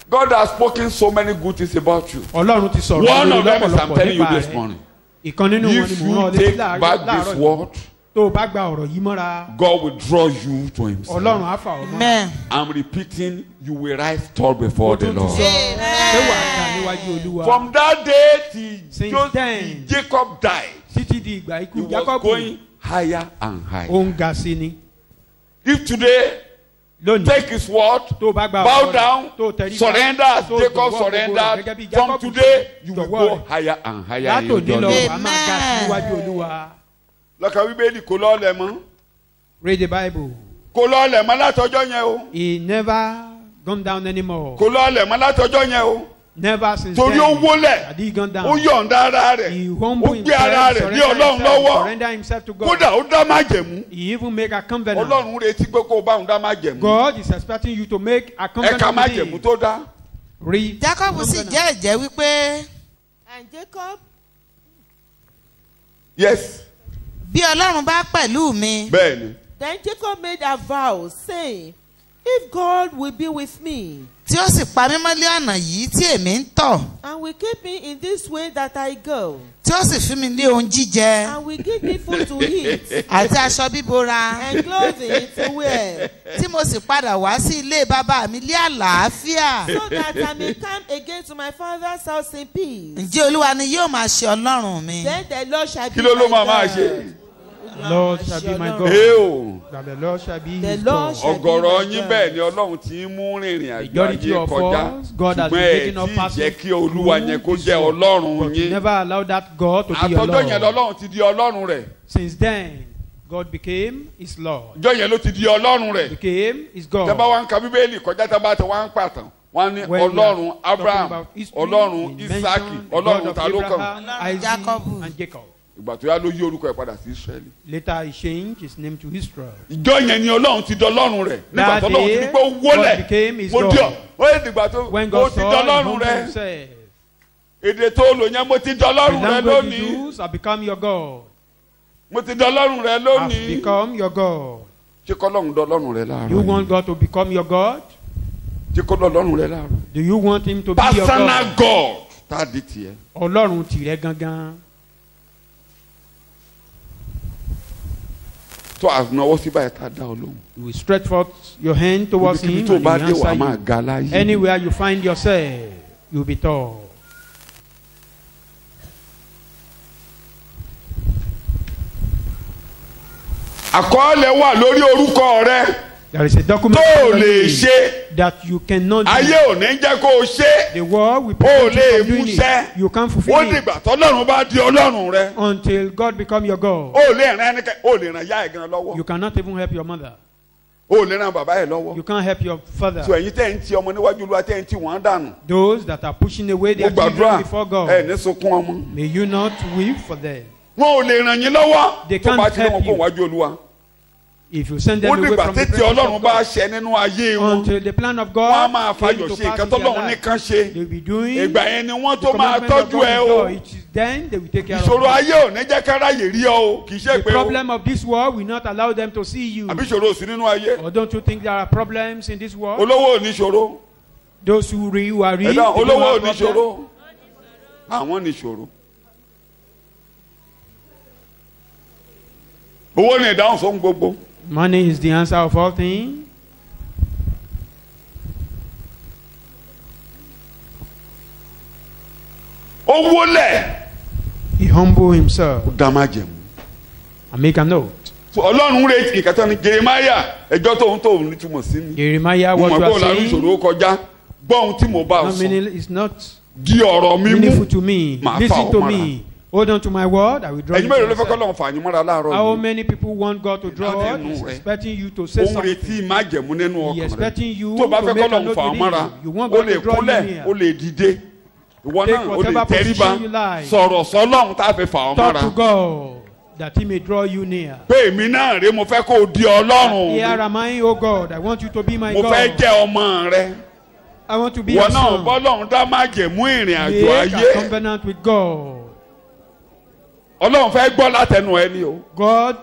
God has spoken so many good things about you. Ọlọ́run ti sọ̀rọ̀ One lórí of them is I'm lọ́pọ̀lọpọ̀ telling you nípa this rẹ̀. morning. Ìkan nínú wọn ni If mò ń rán ọ you létí take láàárọ̀ back this yìí. word, Tó o bá gba ọ̀rọ̀ yìí mọ́ra, God will draw you to Himself. Ọlọ́run á fà ọ́ mọ́. amen. I'm repeating, you will rise tall before the Lord. Ṣé wàá ga níwájú Olúwa? From that day till Since then, Jacob died, Títí di ìgbà he ikú was Jákọ́bù, going higher and higher. ó ń ga sí ni. If today, Lónìí, take his word, tó o bá gba bow ọ̀rọ̀ rẹ̀, down, tó o tẹríba, surrender as tó o Jacob jọ̀wọ́ gbogbo rẹ̀ surrendered. gẹ́gẹ́ bí From Jákọ́bù today, you will jọ̀wọ́ go rẹ̀. higher and higher in your Látòní lọ, journey. wàá máa ga sí níwájú Olúwa. Lọ́kàn Bíbélì kò lọ́ọ̀lẹ̀ mọ́. Read the Bible. Kò lọ́ọ̀lẹ̀ mọ́ látọjọ́ yẹn o. He never gone down anymore. Kò lọ́ọ̀lẹ̀ mọ́ látọjọ́ yẹn o. Never since Torí ó then wólẹ̀. had he gone down. Ó yọ̀ǹda ara rẹ̀. He Ó humbled gbé ara himself, rẹ̀ ní Ọlọ́run lọ́wọ́. surrender himself to God. Kódà ó dá májẹ̀mú. He even make a covenant. Ọlọ́run retí pé kó o bá òun dá májẹ̀mú. God is expecting you to make a covenant Ẹ̀ka with májẹ̀mú him. tó dá. Read. Jacob sì covenant. jẹ́ ẹ̀jẹ́ wípé And Jacob, Yes, bí ọlọ́run bá pẹ̀lú mi bẹ́ẹ̀ ni. then Jacob made a vow, saying, if God will be with me, tí ó sì pa mí mọ́lé ọ̀nà yìí tí èmi ń tọ̀ and will keep me in this way that I go, tí ó sì fún mi ní ohun jíjẹ and will give me food to eat àti aṣọ bíbora and clothing to wear, tí mo sì padà wá sí ilé bàbá mi ní àlàáfíà. so that I may come again to my father's house in peace. Ǹjẹ́ Olúwa ni yóò máa ṣe Ọlọ́run mi? Then the Lord shall be kí ló ló my máa God. ṣe. Lord shall be my God. ee o That the Lord shall be The his Lord God. shall be ọ̀gọ̀rọ̀ my yín God. bẹ́ẹ̀ ni Ọlọ́run ti ń mú rìnrìn àjò Majority ayé of kọjá us, God has been ṣùgbọ́n ẹ taking us tí passing jẹ́ kí Olúwa yẹn kó jẹ́ Ọlọ́run But you yín. never allow that God to be your àtọ́jọ́ yẹn Lord. lọ́lọ́run ti di Ọlọ́run rẹ̀. Since then, God became his Lord. ọjọ́ yẹn ló ti di Ọlọ́run rẹ̀. Became his tẹ́ bá God. wá ń ka Bíbélì kọjá tẹ́ bá ti wá ń pàtàn wọ́n ní When we are Ọlọ́run talking Abraham about history, Ọlọ́run he Isaki mentioned the Ọlọ́run God ta of ló kàn. Abraham, Isaac, Jacob. and Jacob. ìgbà tó yá ló yí orúkọ ẹ̀ padà sí Israẹli. Later, he changed his name to Israel. ìjọ yẹn ni Ọlọ́run ti di Ọlọ́run rẹ̀. nígbà That tó Ọlọ́run ti di day, pé ó God wólẹ̀ became his mo di ọ God. ó yẹ dìgbà tó When mo God ti di saw, he Ọlọ́run humbled rẹ̀. himself. èdè tó lò yẹn mo ti di The Ọlọ́run rẹ̀ language you lónìí. use have become your God. mo ti di Ọlọ́run rẹ̀ Have lónìí. become your God. ṣé kọ́lọ́run di Ọlọ́run rẹ̀ láàárọ̀ You yìí? want God to become your God? ṣé kọ́lọ́run Ọlọ́run rẹ̀ láàárọ̀? Do you want him to be your personal God? God tá a di tiẹ̀. Ọlọ́run tìrẹ gangan. tó ànáwó sí báyìí tá a dá ọ lóhùn. You will stretch forth your hand towards him ibikíbi tó and bá he dé will wàá answer máa you. ga láyé. Anywhere you find yourself, you'll be tall. àkọọ́lẹ̀ wà lórí orúkọ rẹ There is a document tó o on lè you ṣe that you cannot do. ayé ò ní jẹ́ kó o ṣe The world will o prevent lè you from doing múṣẹ́ it. You can't ó fulfill it dìgbà tọ́lọ́run bá di Ọlọ́run rẹ until God become your God. o lè ràn ẹnikẹ́ o lè ràn yá ẹ̀ gan lọ́wọ́ You cannot even help your mother. o lè ràn bàbá ẹ̀ lọ́wọ́ You can't help your father. so ẹ̀yin tẹ́ ń ti ọmọ níwájú Olúwa tẹ́ ń ti wọ́n dànù Those that are pushing away mo their gbàdúrà children before God, ẹ̀ ní sunkún ọmọ may you not weep for them. wọn ò lè ràn yín lọ́wọ́ They tó bá can't ti ní wọn help kó you. wájú Olúwa If you send them ó away dìgbà from the tètè presence Ọlọ́run of bá God, ṣẹ nínú ayé wọn until the plan of wọn á God máa came fàyọ̀ to ṣe pass nǹkan in their tọ́lọ́run life. nìkan ṣe They will be doing ìgbà yẹn ni wọ́n the tó máa commandment of tọ́jú ẹ God. o It is then they will take care ìṣòro of ayé ò ní jẹ́ káráyè rí ọ o kì í ṣe you. The pé o problem of this world will not allow them to see you. àbí ìṣòro ò sí nínú ayé Or don't you think there are problems in this world? olówó ò ní ìṣòro Those who are rich, ẹ̀dá they don't olówó ò have ní problem. ìṣòro àwọn ní ìṣòro owó ní ìdáhùn fún gbogbo Money is the answer of all things. ó wólẹ̀ He humbled himself ó dá má jẹ̀mú and make a note. so Ọlọ́run retí ìkàtà ní Jeremiah ẹjọ́ tóun tóun nítumọ̀ sí mi Jeremiah, mo what mọ̀ you pé are òun làwọn saying ìṣòro kọjá gbọ́ ohun tí mo bá ọ no sọ meaning, is not di ọ̀rọ̀ mi meaningful mú to me. Màá fà Listen ọ́ to mọ́ra. me. Hold on to my word. I will draw ẹ̀yin you mẹ́rin to ló fẹ́ kọ́ myself. lọ́run fà yín mọ́ra láàárọ̀ How yìí many people want God to draw Láti us? inú He's rẹ̀. expecting you to say òun retí something. má jẹ̀mú nínú He ọkàn rẹ̀ expecting you tó bá to fẹ́ make kọ́ a lọ́run note fà ọ́ within mọ́ra you. You want ó God lè to draw you kúnlẹ̀ near. ó lè dìde ìwọ Take náà ó lè whatever tẹríba position you like. sọ̀rọ̀ sọ́lọ́run tá a fi fà ọ́ Talk mọ́ra to God that He may draw you near. pé èmi náà rèé mo fẹ́ kó o di Ọlọ́run Here am I, O God. I want you to be my mo fẹ́ God. jẹ́ ọmọ rẹ I want to be ìwọ your náà son. bọ́lọ́run dá má jẹ̀mú ìrìn àjò Make ayé a covenant with God. Ọlọ́run fẹ́ gbọ́ látẹnu ẹni o God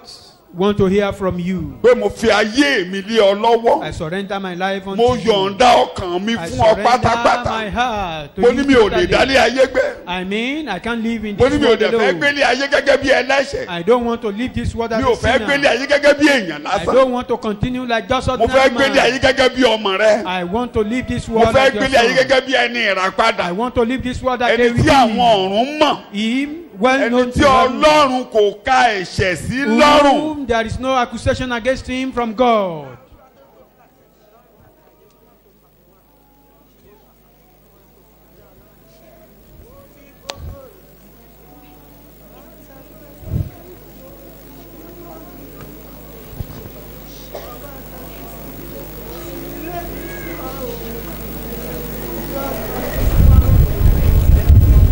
want to hear from you. pé mo fi ayé mi lé ọ lọ́wọ́ I surrender my life unto mo you. yọ̀ǹda ọkàn mi I fún ọ surrender pátápátá my heart to mo you ní mi ò lè totally. dálé ayé gbé I mean, I can't live in mo ní this mi ò world dẹ̀ fẹ́ alone. gbélé ayé gẹ́gẹ́ bí ẹlẹ́ṣẹ̀ I don't want to live this world as mi ò a fẹ́ gbélé sinner. ayé gẹ́gẹ́ bí èèyàn I lásán don't want to continue like just mo fẹ́ ordinary gbélé ayé man. gẹ́gẹ́ bí ọmọ rẹ I want to live this mo world fẹ́ like your gbélé ayé son. gẹ́gẹ́ bí ẹni ìràpadà I want to live this world that they ẹni will tí àwọn be. ọ̀run mọ̀ Him, well ẹni known tí to heaven, Ọlọ́run kò ka ẹ̀ṣẹ̀ sí lọ́rùn whom there is no accusation against him from God.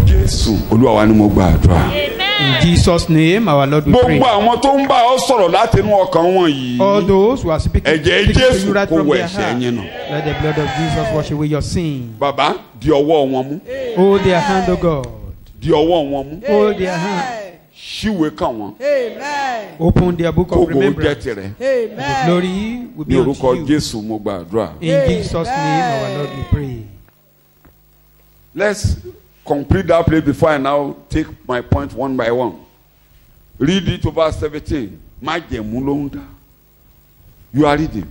Jésù Olúwa wa ni mo gba àdúrà. In Jesus' name, our Lord, we pray. gbogbo àwọn tó ń bá ọ sọ̀rọ̀ láti inú ọkàn wọn yìí All those who are speaking ẹ̀jẹ̀ to Jésù you right kó from wọ their ẹ̀ṣẹ̀ heart, yín nù. let the blood of Jesus wash away your sin. bàbá di ọwọ́ wọn mú Hold their hand, O God. di ọwọ́ wọn mú Hold their hand. ṣíwèé kàn wọ́n Open their book of kókó jẹ́ remembrance. tirẹ̀ The glory will ní be orúkọ unto you. Jésù mo gba àdúrà. In Jesus' name, our Lord, we pray. Let's complete that place before I now take my point one by one. Read it to verse 17. Májẹ̀mú ló ń dá. You are reading.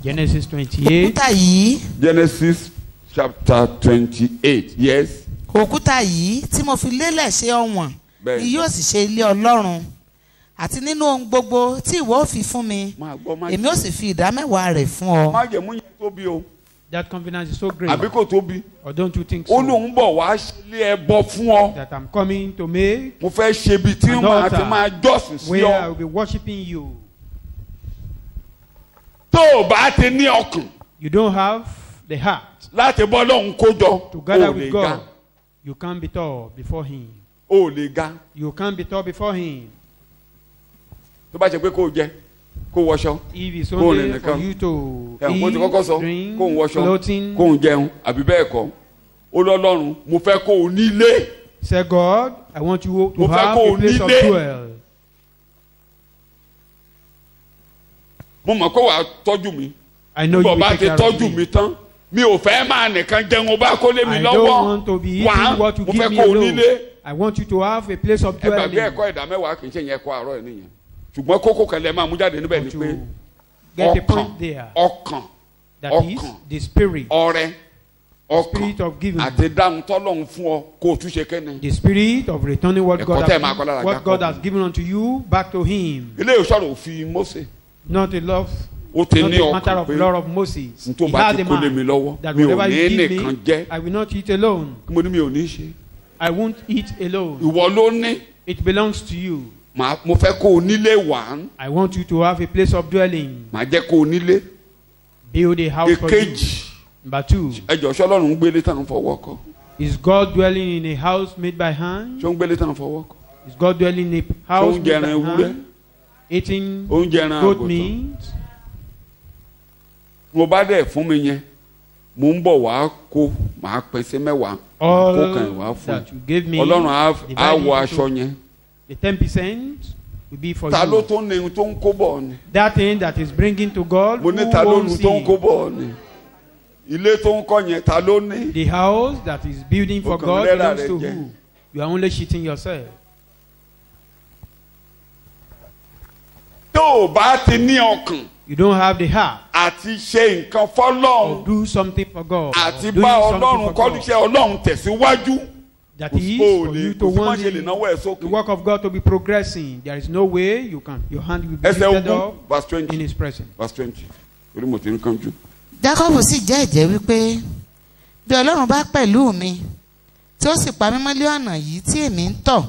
Genesis 28. òkúta yìí Genesis chapter 28. Yes. òkúta yìí tí mo fi lélẹ̀ ṣe ọ̀wọ̀n Bẹ́ẹ̀. ni yóò sì ṣe ilé Ọlọ́run àti nínú ohun gbogbo tí ìwọ ó fi fún mi Máa gbọ́ èmi ó sì fi ìdámẹ́wàá rẹ̀ fún ọ. májẹ̀mú yẹn tóbi o. That covenant is so great. Àbí kò tóbi. Or don't you think Ó so? lóun bọ̀ wá sílé ẹbọ fún ọ. That I'm coming to make Mo fẹ́ ṣe ibi tí an màá ti altar máa jọ́sìn sí where I ọ. will be worshiping you. Tó o bá ti ní ọkàn You don't have the heart láti bọ́ lọ́hùn kó jọ, to o gather ò lè with ga. God. You can't be tall before Him. O ò lè ga. You can't be tall before Him. Tó bá ṣe pé kó o jẹ, kó o wọṣọ. If it's Kó o rìn only for nìkan. you to Ẹ̀hún kó ti kọ́kọ́ sọ, eat, drink, kó o wọṣọ, clothing, kó o jẹun, àbí bẹ́ẹ̀ kọ́. Ó lọ́lọ́run, mo fẹ́ kó o nílé. say, God, I want you to Mo fẹ́ have kó o a place of nílé. dwell. Mo mọ̀ kó wàá tọ́jú mi. I know you Bọ̀ will bá take ti care of tọ́jú me. mi tán. Mi ò fẹ́ máa nìkan jẹun, o bá kó lé mi I lọ́wọ́. don't want to be eating Wàá, what you mo give fẹ́ me kó o alone. nílé. I want you to have a place of Ẹ gbàgbé dwelling. ẹ̀kọ́ ìdámẹ́wàá kì í ṣe yẹn ẹ̀kọ́ àárọ̀ ẹ̀ nìyẹn. Ṣùgbọ́n kókó kan lẹ máa mú jáde níbẹ̀ ni But pé you get the ọkàn point there. ọkàn That is ọkàn the spirit. ọrẹ Spirit ọkàn of giving. àti dáhùn tọ́lọ́hún fún ọ kó o tún ṣe kẹ́ni. The spirit of returning what Ẹ̀kọ́ God tẹ́ ẹ máa kọ́ lára has, what Jacob. God has given unto you back to Him. ilé ìṣòro òfin Mósè Not a love, ó ti not ní a matter ọkàn of pé law of Moses. n tó He bá had ti a kó lé mi man lọ́wọ́ that mi ò whatever you ní give nìkan me, jẹ́ I will not eat alone. mo ní mi ò ní ṣe. I won't eat alone. Ìwọ ló ní It belongs to you. mo fẹ́ kó o nílé wà I want you to have a place of dwelling. máa jẹ́ kó o nílé. Build a house for you. Èkejì Number two, ẹjọ́ ṣọlọ́run ń gbélé tán fọwọ́ kọ́ is God dwelling in a house made by hand? ṣé ó ń gbélé tán fọwọ́ kọ́ Is God dwelling in a ṣé ó house ń made by jẹran ewúrẹ́ hand? Eating ó ń jẹran goat àgùntàn. meat? mo bá dẹ̀ fún mi yẹn mo ń bọ̀ wá kó màá pín sí mẹ́wàá màá kó kan ìwà All fún that you gave me, Ọlọ́run á divide wọ it aṣọ into- yẹn. the 10% will be for Ta ló you. tó ní ohun tó ń kó bọ̀ ni? That thing that is bringing to God, Mo who ní ta ló owns nu tó ń kó it? bọ̀ ni? Ilé tó ń kọ́ yẹn ta ló ní? The house that is building for O kàn God rẹ́ra belongs rẹ to jẹ. who? You are only cheating yourself. Tó o bá ti ní ọkàn You don't have the heart àti ṣe nǹkan to fọ́lọ́run do something for God. àti or doing bá something Ọlọ́run for kọ́ God. níṣẹ́ Ọlọ́run tẹ̀síwájú. That Kò is sí for òòlè you to kò sí má want ṣe lè náwó ẹ̀ the sókè. work of God to be progressing. There is no way you can. Your hand will be Ẹsẹ̀ lifted ogún up verse in 20 His presence. verse 20 orí mo ti ń kánjú. Jacob sì jẹ́ ẹ̀jẹ́ wípé bí Ọlọ́run bá pẹ̀lú mi tí ó sì pa mí mọ́ lé ọ̀nà yìí tí èmi ń tọ̀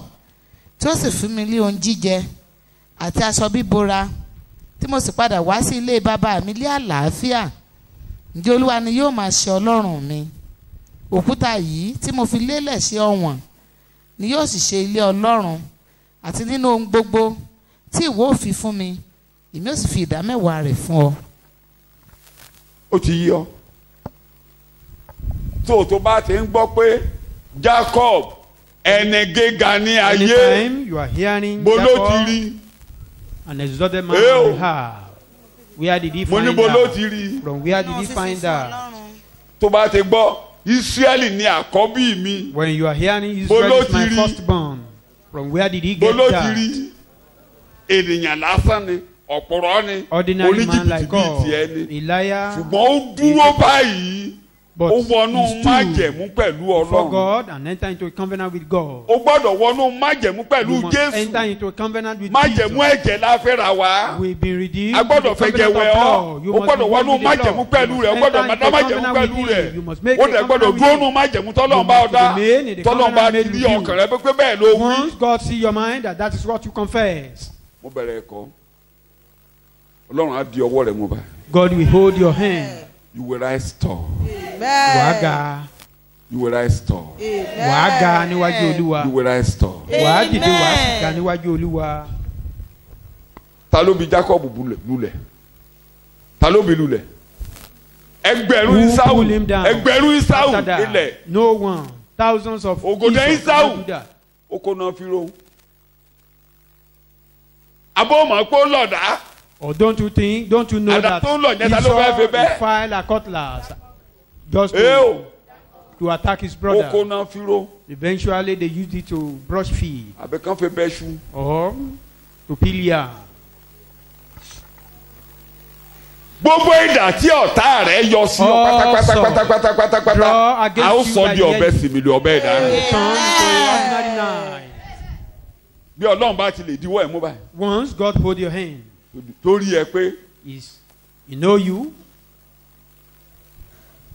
tí ó sì fún mi lé ohun jíjẹ àti aṣọ bíbora tí mo sì padà wá sí ilé bàbá mi lé àlàáfíà ǹjẹ́ Olúwa ni yóò máa ṣe Ọlọ́run mi òkúta yìí tí mo fi lélẹ̀ ṣe ọ̀wọ̀n ni yóò sì ṣe ilé Ọlọ́run àti nínú ohun gbogbo tí ìwọ ò fi fún mi èmi ò sì fi ìdámẹ́wàá rẹ̀ fún ọ. Ó ti yí ọ. Tó bá ti ń gbọ́ pé Jacob ẹni gíga ní ayé Anytime you are hearing bo ló ti Jacob, rí an exalted man Ew. on earth, where did he mo ní find bo ló that? ti rí From where did he find that? tó bá ti gbọ́ Ísírẹ́lì ní àkọ́bí mi When you are hearing Bo Israel ló is my ti rí? firstborn, from where did he bo get ló ti that? rí ènìyàn lásán ni ọ̀pọ̀rọ̀ ni Ordinary man oníjìbìtì like bíi tiẹ̀ God, ni Elijah, ṣùgbọ́n ó dúró báyìí but ó wọnú he stood májẹ̀mú pẹ̀lú before Ọlọ́run God and enter into a covenant with God. ó gbọ́dọ̀ wọnú májẹ̀mú You pẹ̀lú must enter Jésù into a covenant with májẹ̀mú Jesus. ẹ̀jẹ̀ la fẹ́ ra wá. We've been redeemed. A gbọ́dọ̀ with the fẹ́ covenant jẹ̀wẹ̀ of ọ́ blood. You o must gbọ́dọ̀ be wọnú one with the májẹ̀mú Lord. pẹ̀lú You rẹ̀ o must gbọ́dọ̀ enter mọ̀dá into a májẹ̀mú covenant pẹ̀lú with rẹ̀ Him. You must make o a dẹ̀ gbọ́dọ̀ covenant dúró with nù Him. májẹ̀mú tọ́lọ́run You bá must ọ dá remain in the tọ́lọ́run bá covenant ti made rí with you. ọkàn rẹ pé bẹ́ẹ̀ ló wí. Once God see your mind that is what you confess, mo bẹ̀rẹ̀ ẹ̀kọ́ Ọlọ́run á di ọwọ́ rẹ̀ mú bá God will hold your hand. you will rise tall Wàá ga, you will rise tall wàá ga níwájú Olúwa. you will rise tall. Wàá dìde wàá sì ga níwájú Olúwa. Ta ló bi Jacob lulẹ̀ ta ló bi lulẹ̀ ẹgbẹ̀rún Who Ísáù pulled him down? ẹgbẹ̀rún Ísáù After that, nílẹ̀ no one. Thousands of Ògòdè Esau Ísáù. cannot do that. ó kó náà fi ro abó mọ̀ pé ó lọ̀dá Or don't you think? Don't you know Àdá that tó ń lọ yẹn ta ló fẹ́ fi Esau bẹ́? will file a cutlass just ee to o to attack his brother. oko náà fi ro Eventually, they used it to brush feed àbí kán fi bẹ́ ṣu. or to peel yam. gbogbo ìdà tí ọ̀tá rẹ̀ yọ sí ọ pátápátápátápátápátá draw a against ó you sọ by di the ọ̀bẹ enemy. sì mi lu ọ̀bẹ ìdáná. Turn to ordinary knife. bí ọlọ́run bá ti lè díwọ́ ẹ̀ mú báyìí Once God hold your hand, torí ẹ pé is He know you.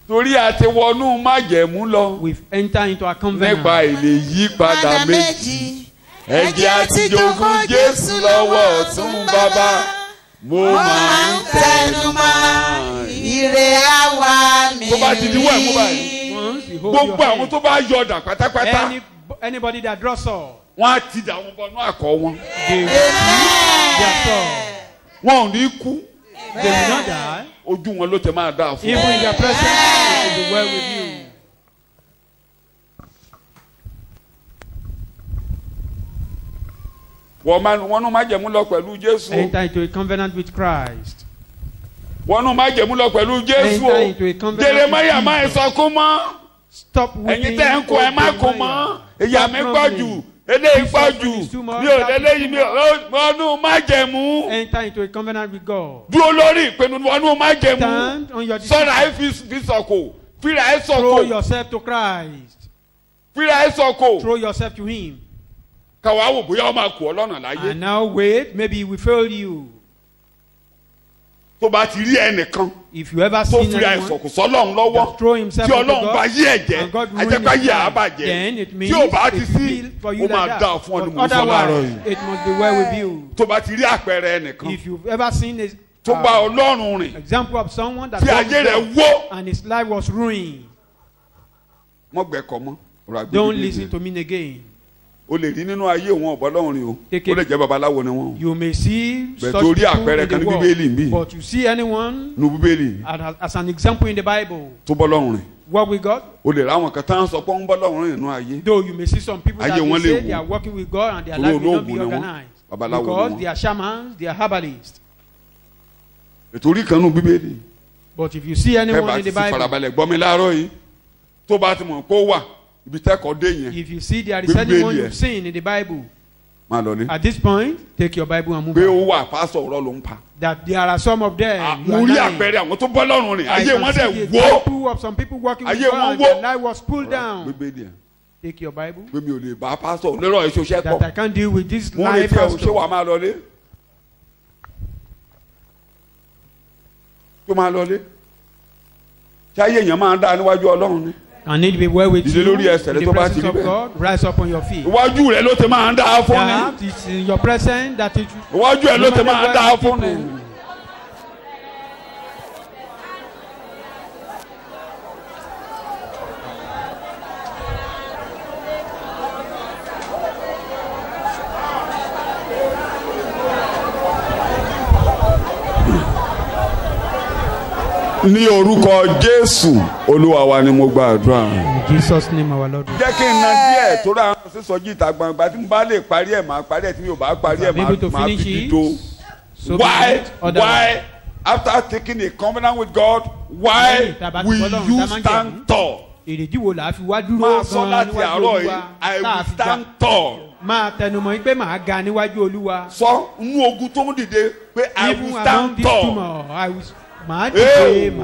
torí a ti wọnú májẹ̀mú lọ We've entered into a covenant. nípa èlé yípadà Padà méjì ẹ̀jẹ̀ àti jogún Jésù lọ́wọ́ ọ̀tún bàbá mo máa ń tẹnu mọ́ ire àwa mi. tó bá ti díwọ́ ẹ̀ mú báyìí Once you hold your gbogbo àwọn hand, tó bá yọ̀dà pátápátá anybody that draws sword, wọ́n á ti dà wọn bọnú àkọ́ wọn they will use their sword. wọn ò ní kú They will not die. ojú wọn ló ti máa dáa fún Even ọ. in their presence, it will be well with you. wọ́n nú májẹ̀mú lọ pẹ̀lú Jésù o. Enter into a covenant with Christ. wọ́n nú májẹ̀mú lọ pẹ̀lú Jésù Enter o. into a covenant Jeremiah with máa ń Jesus. sọkún mọ́ Stop weeping. ẹ̀yin tẹ́ ń kó ẹ má kó mọ́ ìyá mi pọ̀ jù eléyìí pọ̀ jù mi ò lélẹ́yìí mi ò wọ́n nú májẹ̀mú Enter into a covenant with God. dúró lórí ìpinnu wọ́n nú májẹ̀mú Stand on your decision. sọ̀rọ̀ ẹ fi sọ̀kò fíra ẹ Throw sọ̀kò yourself to Christ. fíra ẹ sọ̀kò Throw yourself to Him. káwa wò bóyá ó máa kú ọ lọ́nà láyé And now wait, maybe He will fail you. tó bá ti rí ẹnìkan If you ever tó seen fíra ẹ anyone sọ̀kò sọ́lọ́run lọ́wọ́ that throw himself tí into Ọlọ́run bá God, yí ẹ̀jẹ̀ and God ruin ajẹ́pá his yí life, àbàjẹ́ then it means tí ò bá ti it sí will be for you ó máa like dá that. fún ọ ní But mo sọ láàárọ̀ otherwise, yìí it must be well with you. tó bá ti rí àpẹẹrẹ ẹnìkan If you've ever seen a tó bá Ọlọ́run rìn example of someone that tí walked ayé with rẹ̀ God wó and his life was ruined, mọ́ gbẹ́kọ̀ mọ́ ọ̀rọ̀ àgbẹ̀ don't bíbélì listen rẹ̀. to me again. o lè rí nínú ayé wọn ọ̀bọ Ọlọ́run rìn o Take ó lè it. jẹ́ babaláwo ni wọ́n You may see Bẹ̀ such torí people àpẹẹrẹ in kan the ní Bíbélì ń bí. world, but you see anyone nu bíbélì as an example in the Bible, tó bọ́ Ọlọ́run rìn walk with God. o lè ráwọn kan tán sọ pé ń bọ́ Ọlọ́run rìn nínú ayé Though you may see some people that Ayé wọn they lè say they wò. are working with God and their Torí life will not be olóògùn ni wọ́n, organized babaláwo ni because wọ́n. they are shamans, they are herbalists. ètò orí kan nù bíbélì But if you see ẹ anyone bá in ti the fi Bible, farabalẹ̀ gbọ́ mi láàárọ̀ yìí tó bá ti mọ̀ pé ó wà ibi tẹ́kọ̀ọ́ dé yẹn if you see there is Bíbélì anyone ẹ̀. you've seen in the Bible, máa lọ ní at this point, take your Bible and move pé on. ó wà pásọ̀ ọ̀rọ̀ ló ń pa That there are some of them. you mo are rí lying. àpẹẹrẹ àwọn tó bọ́ Ọlọ́run rìn I ayé can wọn see dẹ̀ the wó example of some people working with Ayé God wọn and wó. their life was pulled down. bíbélì ẹ̀ Take your Bible. pé mi ò lè bá pásọ̀ lérò ìṣoṣẹ́ That I pọ̀ can't deal with this mo life retí ẹ̀ ṣé pastor. wàá máa lọlé tó máa lọlé ṣé ayé èèyàn máa ń dá níwájú Ọlọ́run ni I need to be well with Dìde you lórí ẹsẹ̀ rẹ in tó the bá ti presence rí of bẹ́ẹ̀. God. Rise up on your feet. iwájú rẹ ló ti máa ń dá fún ni That it's in your presence that it iwájú ẹ ló ti máa ń dá fún ni. ní orúkọ Jésù Olúwa wa ni mo gbàdúrà. In Jesus' name, our Lord. jẹ́ kí n na díẹ̀ tó rà sísọjí ìta gbangba tí mo bá lè parí ẹ̀ máa parí ẹ̀ tí mi ò bá parí ẹ̀ I'm able to máa finish fi it. dídó. So be Why it otherwise. after taking a covenant with God why Lẹ́yìn tá a bá ti will fọlọ́run you dá májẹ̀mú. stand tall? Èrèdí wo là á fi wá dúró máa sọ gan-an láti níwájú àárọ̀ yìí Olúwa I tá a will fi ga. stand tall. Máa tẹnumọ́ yín pé màá ga níwájú Olúwa. sọ inú ogun tó ń dìde pé I Even will among stand this tall. tumor, màá Hey. dìde,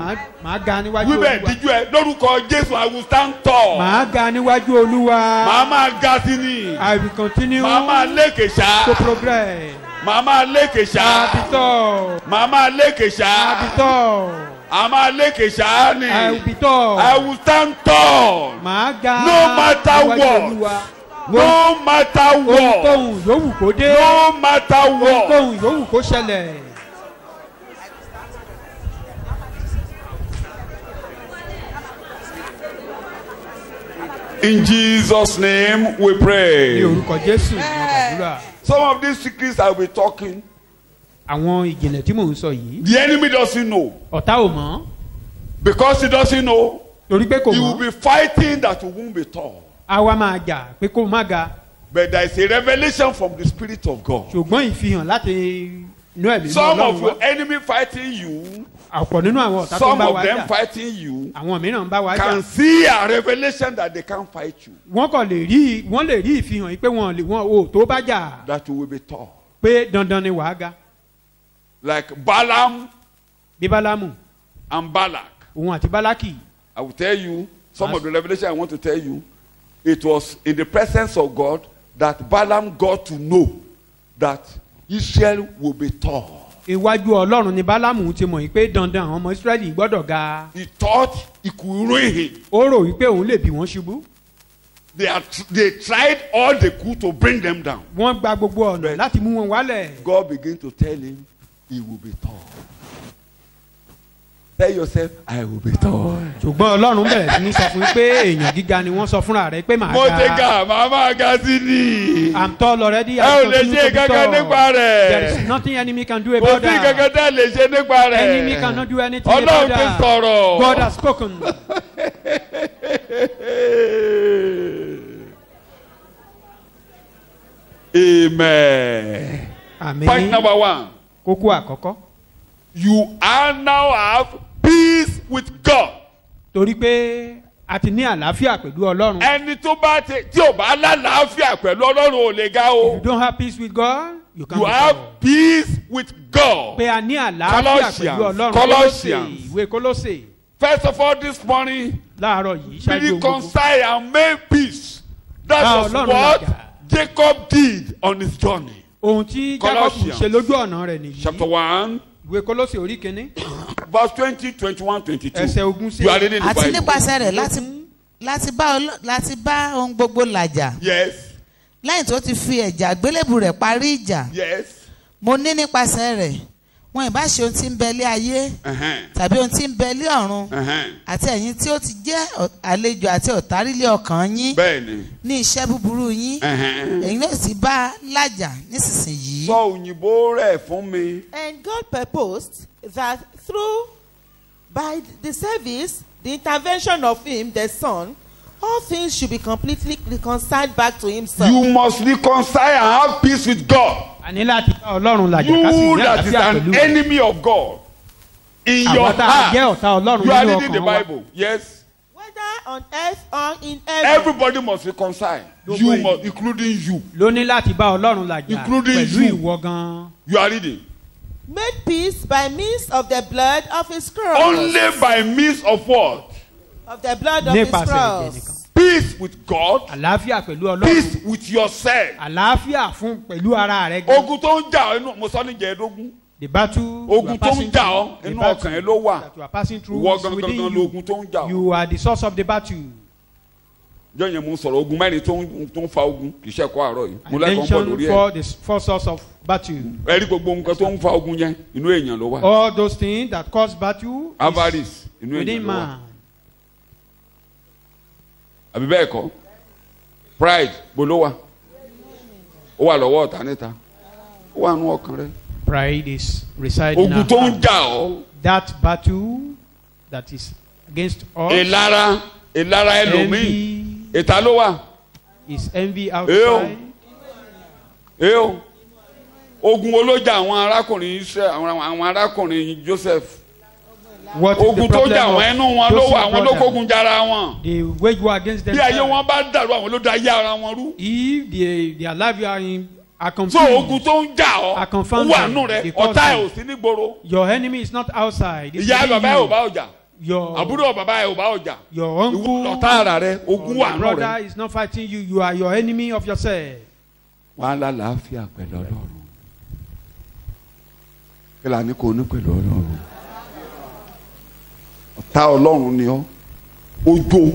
màá ga níwájú wíbẹ̀ Olúwa. díjú ẹ lórúkọ Jésù I will stand tall. Màá ga níwájú Olúwa. màá máa ga sí ni. I will continue màá máa lékè to ṣá. progress. màá máa lékè ṣá. Àbítọ̀. màá máa lékè ṣá. Àbítọ̀. a máa lékè ṣá ni. Àbítọ̀. I will stand tall. Màá ga No matter níwájú what. Olúwa. No matter what. Ohunkóhun yòówù kó dé. No matter what. Ohunkóhun yòówù kó ṣẹlẹ̀. In Jesus' name we Ní pray. orúkọ Jésù ní ọgbàdúrà. Some of these secrets I will be talking, Àwọn ìjìnlẹ̀ tí mò ń sọ yìí, the enemy doesn't know. ọ̀tá ò mọ̀, Because he doesn't know, torí pé kò he will mọ̀. be fighting that he won't be tall. A wá máa jà pé kó má ga. But there is a revelation from the Spirit of God Ṣùgbọ́n ìfihàn láti inú ẹ̀mí Some Ọlọ́run of wá. your enemy fighting you, Ọ̀pọ̀ nínú àwọn ọ̀tá tó ń some bá of wa them jà fighting you, àwọn mìíràn ń bá wa jà can see a revelation that they can't fight you, wọ́n kàn lè rí ìfihàn yìí pé wọ́n ò tó bá jà that you will be tall. pé dandan ni wàá ga Like Balaam bí Bálámù and Balak. òun àti Bálákì. I will tell you some of the revelation I want to tell you. It was in the presence of God that Balaam got to know that Israel will be tall. Iwájú Ọlọ́run ni Bálámù ti mọ̀ yìí pé dandan àwọn ọmọ Ísírẹ́lì gbọ́dọ̀ ga. He thought he could ruin him. Ó rò wípé òun lè bí wọ́n ṣubú. They tried all they could to bring them down. Wọ́n gba gbogbo ọ̀nà láti mú wọn wálẹ̀. God began to tell him he will be tall. Tell yourself, I will be tall. Ṣùgbọ́n Ọlọ́run bẹ̀rẹ̀ sí ní sọ fún pé èèyàn gíga ni wọ́n sọ fúnra rẹ̀ pé màá Mo ti ga. ga, màá máa ga sí ni. I'm tall already. Ẹ ò lè ṣe kankan nípa There is rẹ̀. nothing enemy can do Kò about sí kankan that. tẹ́ lè ṣe nípa Enemy rẹ̀. cannot do anything about Ọlọ́run ti that. sọ̀rọ̀. God has spoken. Amen. Point Àmín. number 1. Kókó àkọ́kọ́. You are now have peace with God. Torí pé a ti ní àlàáfíà pẹ̀lú Ọlọ́run. Ẹni tó bá tí ò bá lálàáfíà pẹ̀lú Ọlọ́run ò lè ga If you o. don't have peace with God, you can't You be have tall. peace with God. Pé a ní àlàáfíà Colossians, pẹ̀lú Ọlọ́run. Colossians. Ìwé Kólósè First of all, this morning, láàárọ̀ yìí be ṣáájú ohun gbogbo. reconciled and make peace. That Bá was Ọlọ́run what làjà. Jacob did on his journey. Ohun tí Jacob Colossians. ṣe lójú ọ̀nà rẹ̀ Chapter nìyí. 1, Ìwé Kólósè orí kìíní. verse 20, 21, 22. Ẹsẹ̀ ogún sí. You are reading the àti Bible. nípasẹ̀ rẹ̀ láti bá ohun gbogbo làjà Yes, lẹ́yìn tó ti fi ẹ̀jẹ̀ àgbélébù rẹ̀ parí ìjà yes. mo ní nípasẹ̀ rẹ̀ wọn ìbá ṣe ohun tí ń bẹ lé ayé tàbí ohun tí ń bẹ lé ọ̀run àti ẹ̀yin tí ó ti jẹ́ àlejò àti ọ̀tárílé ọkàn yín Bẹ́ẹ̀ni. ní iṣẹ́ búburú yín ẹ̀yin náà sì bá làjà nísinsìnyí. Sọ òyìnbó rẹ̀ fún mi. And God purposed that by the service, the intervention of Him, the Son, all things should be completely reconciled back to Himself. You must reconcile and have peace with God. A ní láti bá Ọlọ́run làjà ká sì You ní that is àlàáfíà an pẹ̀lú rẹ̀. enemy of God. In your Àwọn tá a jẹ́ heart. ọ̀tá Ọlọ́run You are nínú reading the ọkàn wa. Bible. Yes. Whether on earth or in heaven. Everybody must reconcile. You must, including you. Ló ní láti bá Ọlọ́run làjà Including pẹ̀lú you. ìwọ gan. You are reading. Made peace by means of the blood of His cross. Only by means of what? Of the blood of His Nípasẹ̀ ẹ̀jẹ̀ cross. nìkan. Peace with God. Àlàáfíà pẹ̀lú Peace Ọlọ́run. with yourself. Àlàáfíà fún pẹ̀lú ara rẹ̀ gan. Ogun tó ń jà ọ́ inú mo sọ ní jẹ̀ẹ́dógún. The battle you Ogun are tó ń passing jà through, ọ́ the inú battle ọkàn ẹ ló wà. that you are passing through Ìwọ is gangan within gan you. lógun tó ń jà ọ́. You are the source of the battle. Jọ́ yẹn mo sọ̀rọ̀ ogun mẹ́rin tó ń fa ogun kì í ṣe ẹ̀kọ́ àárọ̀ yìí. Mo I lẹ́kọ̀ọ́ pọ̀ mentioned lórí for ẹ̀. the four source of battle. Ẹ rí gbogbo nǹkan tó ń fa ogun yẹn inú èèyàn ló wà. All those things that cause battle is Avarice inú èèyàn within ló wà. man. Àbí bẹ́ẹ̀ kọ́? Pride bó ló wà? Ó wà lọ́wọ́ ọ̀tá níta. Ó wà nínú ọkàn rẹ̀. Pride is residing in Ogun our tó ń heart. jà ọ́. That battle that is against us. Ìlara ẹlòmíì. Envy Ìta ló wà. is envy Eo. outside. Eo. Ogun wo ló jà àwọn arákùnrin Israel àwọn arákùnrin Joseph. What is Ogun the tó problem jà àwọn of ẹnu wọn ló Joseph's wà àwọn ló brother? kógun jara wọn. They wage war against Bí ayé themselves. wọn bá dàrú àwọn ló da ayé ara wọn rú. If their life are So ogun confused, tó ń jà ọ́ are ó confounded wà nù rẹ̀ because ọ̀tá ẹ̀ ò sí ní gbòòrò. your enemy is not outside. It's Ìyá within bàbá ẹ̀ ò you. bá ọjà. Your Àbúrò bàbá ẹ̀ ò bá ọjà. your uncle Ọ̀tá ara rẹ̀ ogun wà your nù brother rẹ̀. is not fighting you. You are your enemy of yourself. Wọ́n á lálàáfíà pẹ̀lú Ọlọ́run. Kí la ní kó ní pẹ̀lú Ọlọ́run? Ọ̀tá Ọlọ́run ni ọ́. Ojó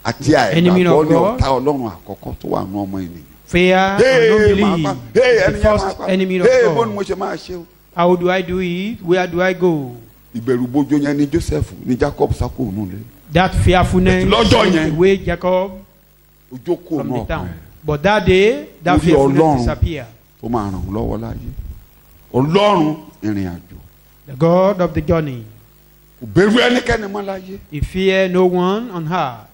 àti Enemy àìgbàgbọ́ of ni God. ọ̀tá Ọlọ́run àkọ́kọ́ tó wà nù ọmọ ènìyàn. Fear and unbelief is the first enemy of bó ni mo God. ṣe máa ṣe o. How do I do it? Where do I go? Ìbẹ̀rùbojo yẹn ni Joseph ní Jacob sákò ònú lé. That fearfulness Lọ́jọ́ is yẹn. the way Jacob Ojó kò from náà the kan town. ẹ̀ But that day, that Lórí fearfulness Ọlọ́run. disappeared. tó máa ràn ọ́ lọ́wọ́ láyé. Ọlọ́run ìrìn àjò. The God of the journey. Kò bẹ̀rù ẹnikẹ́ni mọ́ láyé. He fear no one on earth.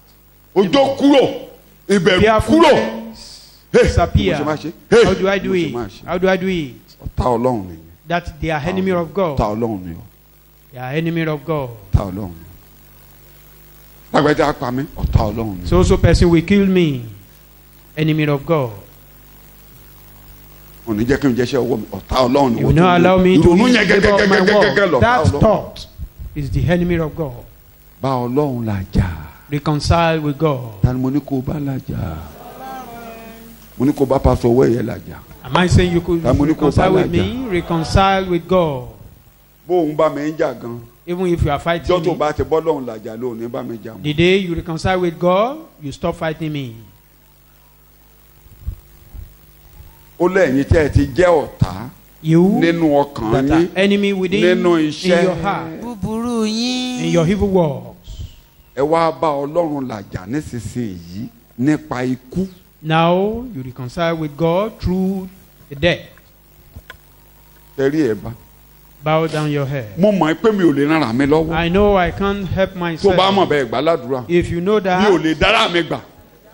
Ojó kúrò. Ìbẹ̀rù kúrò. Fearfulness Hey, disappear. bó ṣe máa ṣe. Hey, How do I do bó ṣe it? máa ṣe. How do I do it? Ọ̀tá Ọlọ́run nìyẹn. that they are enemy of God. ta Ọlọ́run ni o. They are enemy of God. ta Ọlọ́run ni. lágbàjá pa mí ọ̀tá Ọlọ́run ni. So person will kill me. Enemy of God. òní jẹ́ kí n jẹ́ṣẹ́ ọwọ́ mi ọ̀tá Ọlọ́run ni. You will not allow me to ìrònú eat yẹn the labor of my gẹ́gẹ́gẹ́gẹ́gẹ́ work. lọ̀tá That Ọlọ́run. thought is the enemy of God. bá Ọlọ́run làjà. Reconcile with God. ta ni mo ní kó bá làjà. mo ní kó bá pásọ owó ẹ̀yẹ làjà. Am I saying you could Ta mo ní kó reconcile bá with làjà. me? Reconcile with God. bó òun bá mi ń jà gan. Even if you are fighting jọ́ tó me. bá ti bọ́ lọ́run làjà ló ní bá mi jà mọ́. The day you reconcile with God, you stop fighting me. ó lẹ́yìn tẹ́ ẹ ti jẹ́ ọ̀tá You nínú ọkàn that are yín enemy within nínú in iṣẹ́. your heart, búburú in yín. your evil works. ẹ wá bá Ọlọ́run làjà nísinsìnyí nípa ikú. Now you reconcile with God through the death. tẹ̀rí ẹ̀ bá. Bow down your head. mo mọ̀ pé mi ò lè ràn mí lọ́wọ́. I know I can't help tó myself. bá mọ̀ bẹ́ẹ̀ gbà ládùúrà. If you know mi ò that, lè dára mi gbà.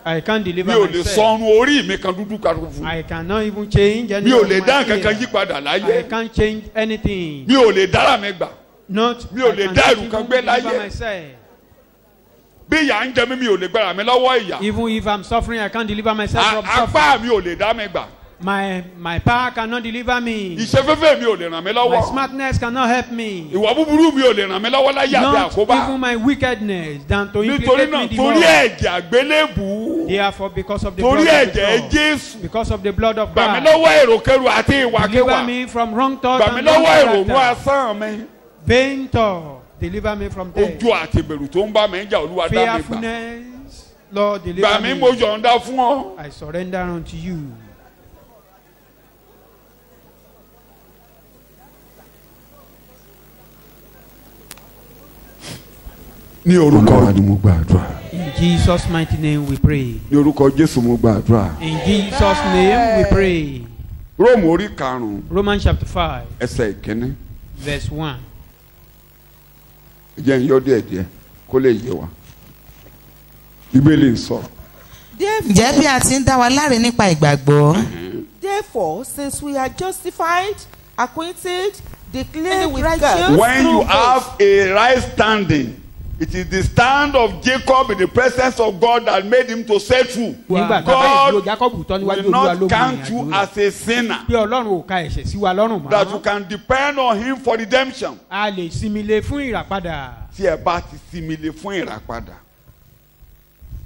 I can't mi deliver ò lè myself. sọnù orí mi kan dúdú kan fún. I cannot even change any mi ò of lè my dá nǹkan kan fear. yí padà I láyé. can't change anything. mi ò lè dára mi gbà. Not. mi ò I lè cannot dá ẹrù even kan gbé deliver láyé. myself. bí ìyà ń jẹ mí mi ò lè gbára mi lọ́wọ́ ìyà. Even if I'm suffering, I can't deliver myself from suffering. apá mi ò lè dá mi gbà. My power cannot deliver me. ìṣefẹ́fẹ́ mi ò lè ràn mí My lọ́wọ́. smartness cannot help me. ìwà búburú mi ò lè ràn mí lọ́wọ́ láyé àti Not àkóbá. even my wickedness than to nítorí implicate náà me the torí more. ẹ̀jẹ̀ àgbélébù. Therefore, because of the torí blood of the ẹ̀jẹ̀ cross, Jésù. because of the blood of gbà mí God, lọ́wọ́ èròkérò àti deliver ìwàkiwà. me from wrong thoughts gbà mí and wrong lọ́wọ́ ìrònú character. asán mi. Vain thought, deliver me from death. ojú àti ìbẹ̀rù tó ń bá mi ń jà Olúwa dá mi gbà. Fearfulness, Lord, gbà deliver mí mo me. yọ̀ǹda fún ọ. I surrender unto you. ní orúkọ wa ni mo gbàdúrà. In Jesus' mighty name we pray. ní orúkọ Jésù mo gbàdúrà. In Jesus' name we pray. Róòmù orí karùn-ún Romans chapter 5, ẹsẹ̀ ìkíní. verse 1. jẹ́ ń yọ díẹ̀díẹ̀ kó lè yé wa. Bíbélì ń sọ. ǹjẹ́ bí a ti ń dá wa láre nípa ìgbàgbọ́. Therefore, since we are justified, acquitted, declared righteous, When you through faith, have a right standing, it is the stand of Jacob in the presence of God that made him to say true. Nígbà tá a bá ìdúró God Jacob tán níwájú will Olúwa not ló mú count ìrìn you àjò rẹ̀. as a sinner. Bí Ọlọ́run ò ka ẹ̀ṣẹ̀ sí wa lọ́rùn That you mọ́, can depend on him for redemption. a lè sinmi lé fún ìràpadà. Tí ẹ bá ti sinmi lé fún ìràpadà.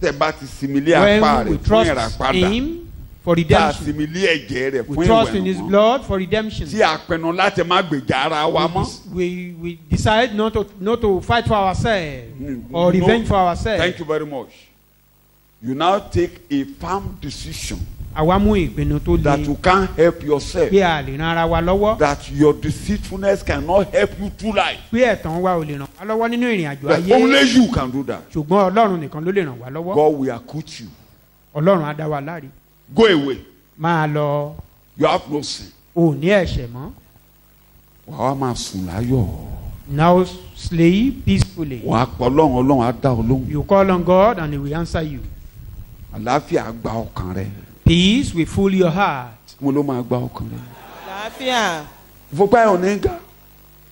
Tí ẹ bá ti sinmi lé apá When we rẹ̀ fún trust ìràpadà. him for Tá a redemption, sinmi lé ẹ̀jẹ̀ rẹ̀ fún we trust in his ìwẹ̀nùmọ́. blood for redemption. Tí a pinnu láti má gbèjà ara wa mọ́. We decide not to fight for ourselves or revenge for ourselves. Thank you very much. You now take a firm decision Àwa mú ìpinnu tó that le you can't help yourself. pé a lè ran ara wa lọ́wọ́, That your deceitfulness cannot help you through life. pé ẹ̀tàn wa ò lè ràn wá lọ́wọ́ nínú ìrìn àjò That ayé. only you can do that. Ṣùgbọ́n Ọlọ́run nìkan ló lè ràn wá lọ́wọ́. God will acquit you. Ọlọ́run á dá wa láre. Go away. Máa lọ, You have no sin. ò ní ẹ̀ṣẹ̀ mọ́. Wàá máa sùn láyọ̀. Now sleep peacefully. Wàá pọ̀ Ọlọ́run, Ọlọ́run á dá ọ lóhùn. You call on God and he will answer you. Àlàáfíà á gba ọkàn rẹ. Peace will fill your heart. Mo ló máa gba ọkàn rẹ. àlàáfíà. Ìfúnpá ẹ̀ ò ní ga.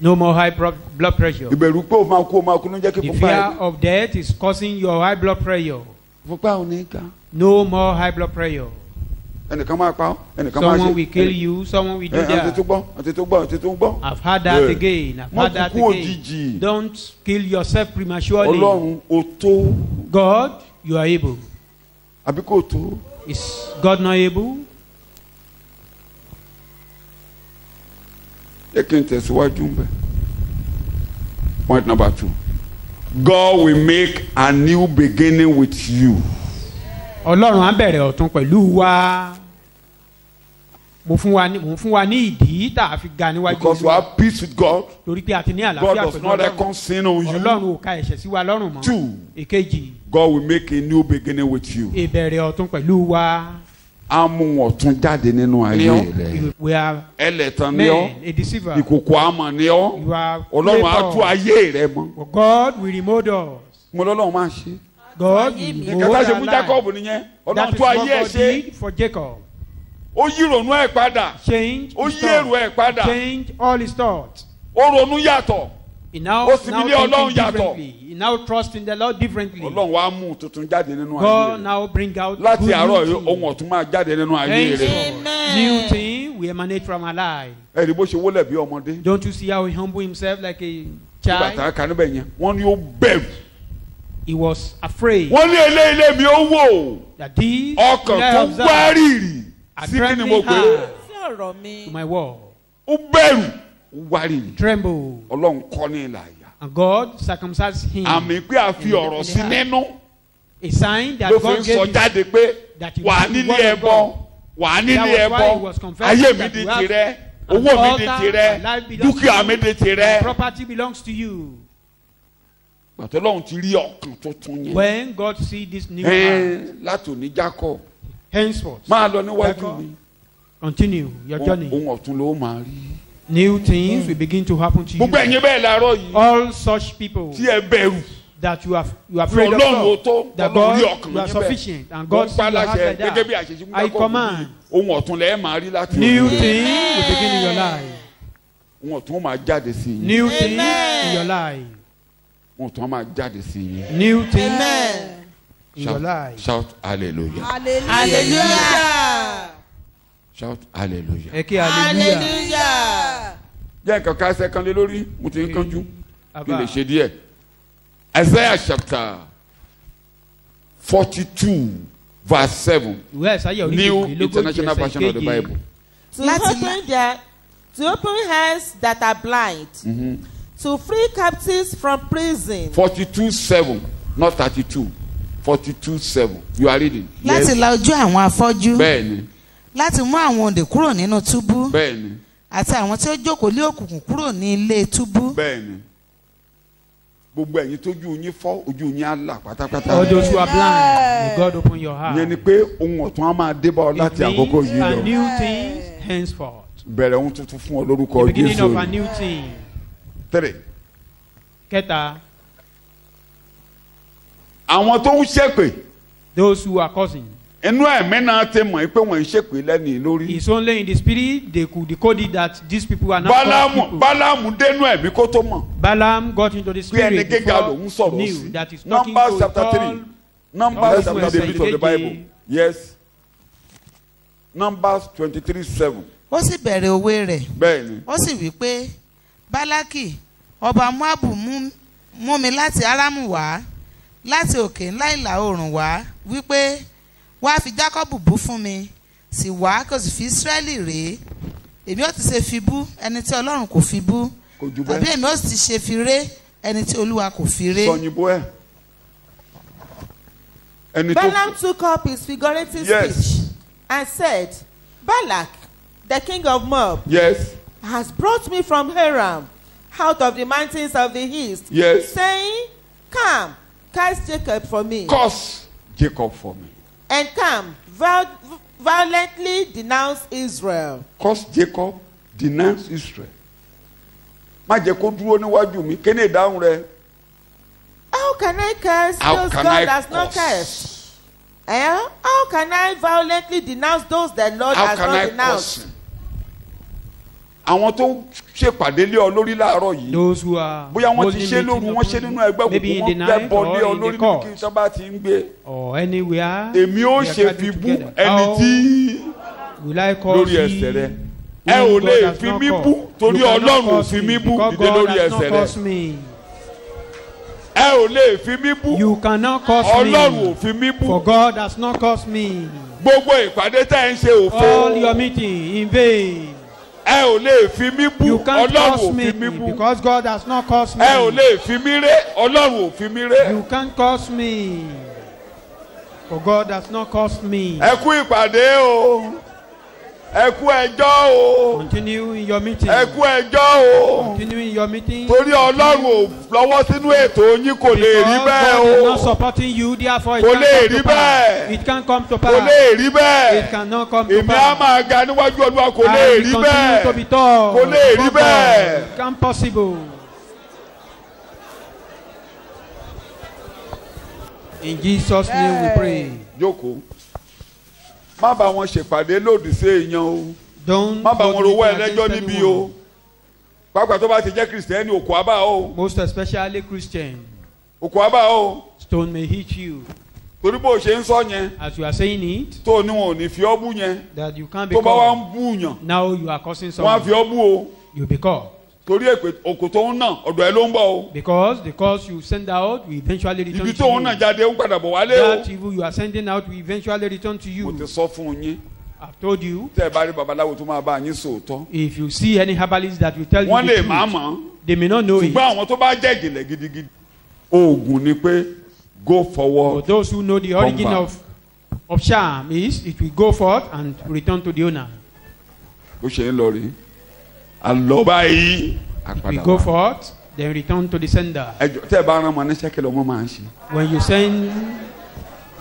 No more high blood pressure. Ìbẹ̀rù pé o máa kú ló ń jẹ́ kí The ìfúnpá ẹ̀ fear ga. of death is causing your high blood pressure. Ìfúnpá ẹ̀ ò ní ga. No more high blood pressure. Ẹnìkan máa pa ọ́, ẹnìkan máa ṣe. Someone will kill you, someone will do Àti tó that. gbọ́, àti tó gbọ́, àti tó gbọ́. I've had that Yeah. again. I've Má had that kúkú again. òjijì. Don't kill yourself prematurely. Ọlọ́run o tó God, you are able. àbí kò tó. Is God not able? Jẹ́ kí n tẹ̀síwájú ń bẹ̀. Point number 2. God will make a new beginning with you. Ọlọ́run á bẹ̀rẹ̀ ọ̀tun pẹ̀lú wa. Mo fún wa ní ìdí tá a fi ga níwájú Because you Olúwa. have peace with God. Torí pé a ti ní God àlàáfíà does pẹ̀lú not Ọlọ́run. reckon sin on you. Ọlọ́run ò ka ẹ̀ṣẹ̀ sí wa lọ́rùn mọ́. 2. Èkejì, God will make a new beginning with you. ìbẹ̀rẹ̀ ọ̀tun pẹ̀lú wa. Á mú ọ̀tun jáde nínú ayé rẹ̀. We are Ẹlẹ́tàn ni ọ́. men, a deceiver. Ìkòkò àmọ̀ ni ọ́. You are Ọlọ́run á tú playboy. ayé rẹ mọ́. But God will remold us. Mo lọ́lọ́run máa ṣe. God will Ayé mi. remold Nǹkan tá a ṣe our fún life. Jacob nìyẹn. That Ọlọ́run is tú what ayé ẹ̀ God ṣe. did for Jacob. ó yí ìrònú ẹ̀ padà. Change ó his yí èrò ẹ̀ thoughts. padà. Change all his thoughts. ó ronú yàtọ̀. He now Ó sì bí ilé Ọlọ́run thinking yàtọ̀. differently. He now trusts in the Lord differently. Ọlọ́run wá mú tuntun jáde nínú ayé God rẹ̀. now bring out láti good àárọ̀ new yìí ohun things. ọ̀tún máa jáde nínú ayé rẹ̀. Henceforth, new thing will emanate from our life. ẹ̀rí bó ṣe wólẹ̀ bí ọmọdé. Don't you see how he humbled himself like a bàtà child? kan níbẹ̀ yẹn wọ́n ní ó bẹ̀rù. He was afraid wọ́n ní ilé mi ó wò. that these ọkàn will I tó observe gbárìrì are sí kí ni mo trembling pè é. hard sí ọ̀rọ̀ mi. to my word. ó bẹ̀rù ó gbárìrì. Tremble. Ọlọ́run kọ́ ní ìlà àyà. And God circumcised him. àmì pé a fi ọ̀rọ̀ sí nínú A sign that ló fi God ń gave sọ him. jáde pé that he wà á was the nílé word of ẹbọ God. wà á That nílé was why ẹbọ he was confessing ayé mi that di you have tirẹ̀ an owó mi di altar, tirẹ̀ my life belongs dúkìá to mi you. di tirẹ̀. Property belongs to you. pàtó lọ́hùn ti rí ọkàn tuntun yẹn. When God see this new heart, láti òní jákọ̀ henceforth, máa lọ níwájú Jacob, mi continue your journey. ohun ọ̀tún ló máa rí. New things will begin to happen to gbogbo ẹ̀yin you. bẹ́ẹ̀ láàárọ̀ yìí All such people tí ẹ bẹ̀rù that you are fi afraid of Ọlọ́run ó God, tó that Ọlọ́run rí God ọkàn you are yín bẹ́ẹ̀. sufficient, and wọ́n God see pa your heart láṣẹ like gẹ́gẹ́ bí that. àṣẹṣe I command ohun ọ̀tún lẹ́ẹ̀ máa rí láti new òní. things will begin in your life. ohun ọ̀tún máa jáde sí yín. New things in your life. ohun ọ̀tún máa jáde sí yín. New things Amen. in your life. Shout hallelujah. Hallelujah. Shout hallelujah. Ẹ ké hallelujah. Hallelujah. jẹ́ nǹkan ká ẹsẹ̀ kan lé lórí mo ti ń kánjú kí Abba. lè ṣe díẹ̀. Isaiah chapter 42 verse 7 Ìwé Àìsáyà orí New kejìlélógójì International ẹsẹ̀ Version of the ìkeje. Bible. To open hands that are blind, to free captives from prison, 42:7 not 32 42:7 you are reading. láti la ojú àwọn afọ́jú bẹ́ẹ̀ni láti mú àwọn òǹdè kúrò nínú túbú bẹ́ẹ̀ni àti àwọn tí ó jókòó lé òkùnkùn kúrò ní ilé túbú. bẹ́ẹ̀ni gbogbo ẹ̀yin tójú yín fọ́ ojú yín á là pátápátá. All those who are blind, may God open your heart. ìyẹn ni pé ohun ọ̀tún á máa dé bá ọ It láti means àkókò yìí a lọ. new things henceforth. bẹ̀rẹ̀ ohun tuntun fún ọ lórúkọ The beginning of a Jésù. new thing. 3. Kẹta, àwọn tó ń ṣépè those who are causing. inú ẹ̀mí náà ti mọ̀ pé wọ́n ń ṣépè lẹ́nìí lórí. It's only in the spirit they could decode it that these people are not Bálámù God's people. Bálámù dénú ẹ̀mí kó tó mọ̀. Balaam got into the pé ẹni spirit gíga before lòún sọ̀rọ̀ he sí. knew that he's talking Numbers to a chapter tall. 3 Numbers Numbers chapter 3 of the chapter Bible. 3. Yes. Numbers 23:7. ó sì bẹ̀rẹ̀ òwe rẹ̀ bẹ́ẹ̀ni ó sì wí pé bálákì ọba moabu mú mi láti árámù wá láti òkè ńlá ìlà oòrùn wá wípé wá fi jákọ́bù bú fún mi sì wá kó sì fi ísírẹ́lì ré èmi ó ti ṣe fi bú ẹni tí ọlọ́run kò fi bú kò jù tàbí bẹ́ẹ̀ èmi ó sì ti ṣe fi ré ẹni tí olúwa kò fi ré. sọ̀yìnbó ẹ̀ ẹni tó Balaam took up his figurative Yes. speech and said, Balak, the king of Moab, yes has brought me from Haram, out of the mountains of the east, Yes. saying, Come, curse Jacob for me, curse Jacob for me. and come, violently denounce Israel. Curse Jacob, denounce Israel. má jẹ́ kó dúró níwájú mi kéde ìdáhùn rẹ. How can I curse How those can God I has not curse? cursed? How can I violently denounce those that Lord How has can not I denounced? curse? àwọn tó ṣèpàdé lé ọ lórí láàárọ̀ yìí Those who are bóyá wọ́n ti holding ṣe lóru meeting wọ́n ṣe nínú ẹgbẹ́ maybe òkùnkùn in the wọ́n night gbẹ́bọ lé ọ or in lórí the níbi court kí n sábà ti ń gbé. or anywhere. èmi ó they are ṣe gathered fi bú together. ẹni How tí will I cause lórí ẹsẹ̀ rẹ. you ẹ whom ò God lè has fi not mí called? bú torí You cannot Ọlọ́run ò cause fi me mí bú because dìde God lórí has not ẹsẹ̀ caused rẹ. me. ẹ ò lè fi mí bú You cannot cause Ọlọ́run ò me. fi mí bú For God has not caused me. gbogbo ìpàdé tẹ́ ẹ ń ṣe All your òfo meeting in vain. ẹ ò lè fi mí bú You can't Ọlọ́run cause ò me fi mí bú because God has not caused me. ẹ ò lè fi mí ré Ọlọ́run ò fi mí ré. You can't cause me. For God has not caused me. ẹ kú ìpàdé o ẹ kú ẹjọ́ o Continue in your meeting. ẹ kú ẹjọ́ o Continue in your meeting. torí Ọlọ́run ò lọ́wọ́ sínú ètò yín kò lè rí Because bẹ́ẹ̀ God is not o supporting you, therefore it Kò can't lè come rí to pass. bẹ́ẹ̀. It can't come to kò pass. lè rí It bẹ́ẹ̀ cannot come to èmi á pass. máa ga níwájú Olúwa kò lè And rí we continue to be bẹ́ẹ̀ tall. Kò lè rí before bẹ́ẹ̀. God. It can't possible. In Jesus' name we pray. jókòó má bá wọn ṣèpàdé lòdì sí èèyàn o. Don't má bá wọn go rówó against ẹlẹ́jọ́ níbí o. anyone. Pàápàá tó bá ti jẹ́ kìrìsìtẹ́nì òkú àbá o. Most especially Christian. Òkú àbá o. Stone may hit you. Torí bó o ṣe ń sọ yẹn. As you are saying it. Tó ní wọn ò ní fi ọ́ bú yẹn. That you can't be tó bá wá ń caught. bú yàn. Now you are causing wọ́n á someone. fi ọ́ bú o. You'll be caught. Torí èpè òkú tó ń nà ọ̀dọ̀ ẹ ló ń bọ̀ o. Because the cause you send out will eventually return ibi to tó ń nà you. jáde ń padà bọ̀ wálé o. That evil you are sending out will eventually return to mo ti you. sọ fún yín. I've told you. tẹ́ ẹ bá rí babaláwo tó máa bá yín sòótọ́. If you see any herbalist that will tell you wọ́n the lè má truth, mọ̀. they may not know it. ṣùgbọ́n àwọn tó bá jẹ́ ìjìnlẹ̀ gidigidi. oògùn ni pé go forward. For those who know the origin Come back. of charm is it will go forth and return to the owner. bó ṣe ń lọ rí àlọ́ báyìí It will go forth, then return to the sender. ẹjọ tẹ́ ẹ bá rán ọmọ níṣẹ́ kí lọ́mọ máa ń ṣe. When you send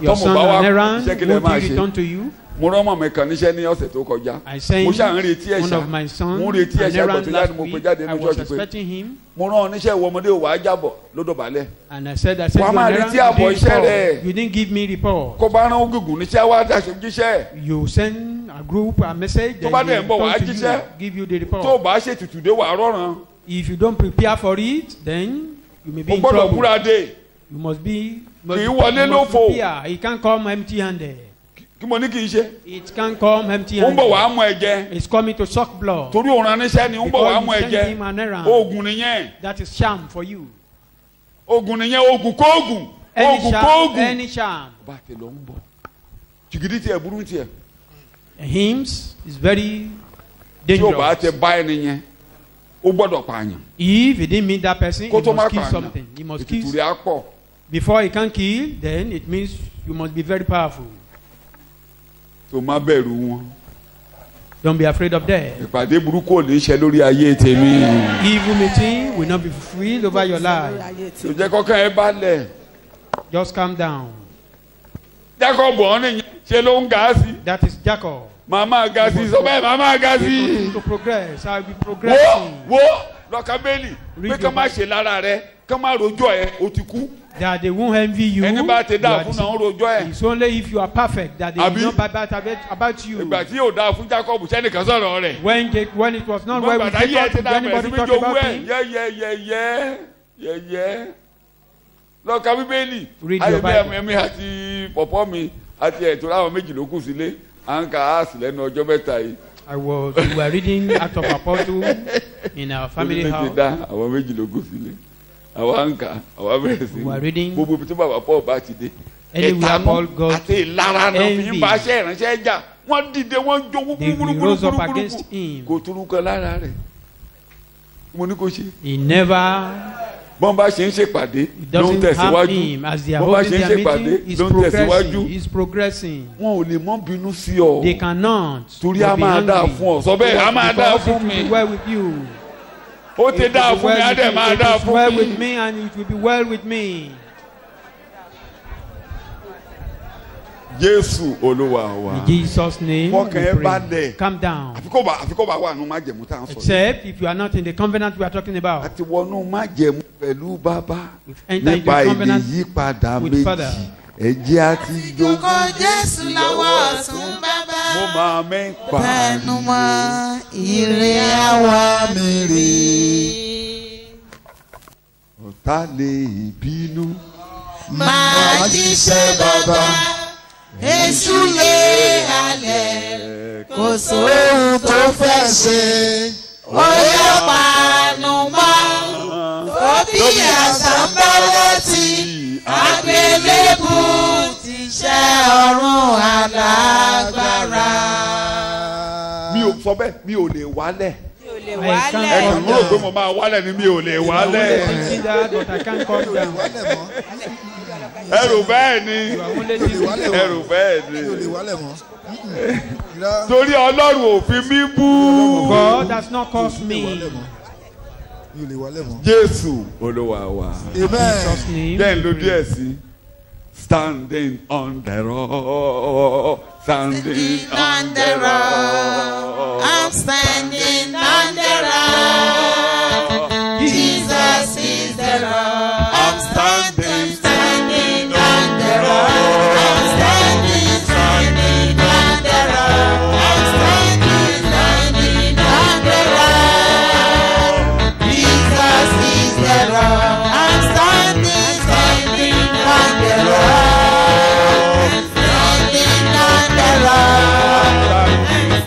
your Tọ́mọ son bá wá an errand, iṣẹ́ kí lẹ what máa will he ṣe? return to you? mo rán ọmọ mi kan níṣẹ́ ní ọ̀sẹ̀ tó kọjá. I sent mo ṣáà ń retí ẹ̀ one ṣá of my sons mo ń retí ẹ̀ an ṣá ìgbà errand tó jáde last mo pe week. jáde I ní was ṣọ́ọ̀ṣì pé expecting him, mo rán ọ níṣẹ́ ìwọ ọmọdé wà á jábọ̀ ló dọ̀bálẹ̀. and I said, you Wàá an máa errand, retí àbọ̀ you didn't iṣẹ́ call. rẹ̀. You didn't give me report. kó bá rán ogúngùn níṣẹ́ wá dàṣẹ jíṣẹ́. You send a group a message, Tó then bá they dẹ̀ ń bọ̀ wá return to jíṣẹ́. you, give you the tó o report. bá ṣètùtù dé wà á rọ̀ràn. If you don't prepare for it, then you may be o in gbọ́dọ̀ trouble. múra dé. You must be. Kì í wọlé lófo. Prepare. It can't come empty-handed. kí mo ní kì í ṣe. It can't come ó ń bọ̀ empty-handed. wá mú ẹ jẹ. It's coming to suck blood. torí òun rán níṣẹ́ ni ó ń bọ̀ wá Because mú you ẹ send jẹ. him an errand. oògùn nìyẹn. That is sham for you. oògùn nìyẹn oògùn kóògùn. Any oògùn sham, kóògùn. any sham. bá a ti lọ ń bọ̀. jìgìdì tiẹ̀ burú tiẹ̀. Hymns is very tí o bá dangerous. tẹ bá ẹni yẹn ó gbọ́dọ̀ pààyàn. If he didn't meet that person, kó he tó má must kill pààyàn something. He must ètùtù kill. rẹ̀ á pọ̀. Before he can kill, then it means you must be very powerful. tó má bẹ̀rù wọn. Don't be afraid of death. ìpàdé burúkú ò ní ṣe lórí ayé tèmi. Evil meeting will not be fulfilled over your life. tó jẹ́ kọ́kàn ẹ balẹ̀. Just calm down. Jacob ọ̀hún nìyẹn ṣe ló ń ga sí. That is Jacob. màmá ga sí sọ bẹ́ẹ̀ màmá ga We sí. continue to progress. I will be wo progressing. wo lọ́ka bẹ́ẹ̀lì pé kán má ṣe lára rẹ kán má rojọ́ ẹ o ti kú. That they won't envy you. ẹni bá ti You dáa are fún náà ń rojọ́ ẹ. It's only if you are perfect that they Àbí? will not bad about you. ìgbà tí yóò dáa fún Jacob sẹ́nìkan sọ̀rọ̀ rẹ̀. When it was not well with gbàdá yẹ Jacob, ti did dáa bẹ̀rẹ̀ anybody sí talk fi jowú about ẹ̀ him? yẹ́yẹ́ lọ́ka bíbélì Read your ayé Bible. mi àti pọ̀pọ́ mi àti ẹ̀tọ́ láwọn méjì ló kù sílé à ń ka áàsì lẹ́nu ọjọ́ mẹ́ta yìí. We were reading Acts of Apostles in our family Orílẹ̀-èdè house. dá àwọn méjì ló kù sílé àwa ń kà àwa bẹ̀rẹ̀ sí We were reading. gbogbo ibi tí bàbá Paul bá ti dé. Anywhere Paul goes, àti ìlara náà fi ń envy. bá aṣẹ́ ìránṣẹ́ jà wọ́n dìde wọ́n jó They rose up against him. kò turu kan lára rẹ̀ mo ní kò ṣe. He never. bọ́n bá ṣe ń ṣèpàdé It ló ń doesn't harm tẹ̀síwájú him as they are bọ́n bá holding ṣe ń their ṣèpàdé meeting. He's ló ń tẹ̀síwájú progressing. He's progressing. wọn ò lè mọ́ bínú sí ọ They cannot. torí but a be máa dáa angry. fún ọ sọ bẹ́ẹ̀ a máa dáa Because fún it will mi be well with you. ó ti It dáa will be fún mi well á with dẹ̀ you. máa It dáa is fún well mi. with me and it will be well with me. Jésù Olúwa wa In Jesus' name, Fọkàn ẹ we balẹ̀. pray. Calm down. àfi kó bá wà nù májẹ̀mú tá à ń sọ yìí. Except if you are not in the covenant we are talking a about. ti wọnú májẹ̀mú pẹ̀lú bàbá We've entered into nípa a èdè covenant yípadà with méjì Father. ẹ̀jẹ̀ àti Jókòó jogún Jésù lọ́wọ́ ọ̀tún bàbá. mo máa mẹ́ Tẹnu pariwo. mọ́ ire àwa mi rè. ọ̀tá lè bínú. Máa jíṣẹ́ bàbá. Èṣù lé halẹ̀. Kò sóhun tó fẹ́ ṣe. Ó yẹ panu mọ́. Ó bí àṣàmbálẹ̀ tí àgbélébù ti ṣẹ́ ọ̀run alágbára. mi ò sọ bẹ́ẹ̀ mi ò lè wálẹ̀. I ẹ can't kàn come ń rò pé down. mo máa wálẹ̀ ni mi ò lè I wálẹ̀. only thinking that, but I can't come down. ẹrù bẹ́ẹ̀ ni You are only thinking ẹrù bẹ́ẹ̀ ni mi ò lè wálẹ̀ mọ́. torí Ọlọ́run ò fi mí bú. God has not caused me. mi ò lè wálẹ̀ mọ́. Jésù Olúwa wa. In Jesus' name. Then ló díẹ̀ sí. Standing on the rock, standing on the rock. I'm standing on the rock. Jesus is the rock. I'm standing on the rock. I'm standing on the rock. I'm standing on the rock. Standing on the rock.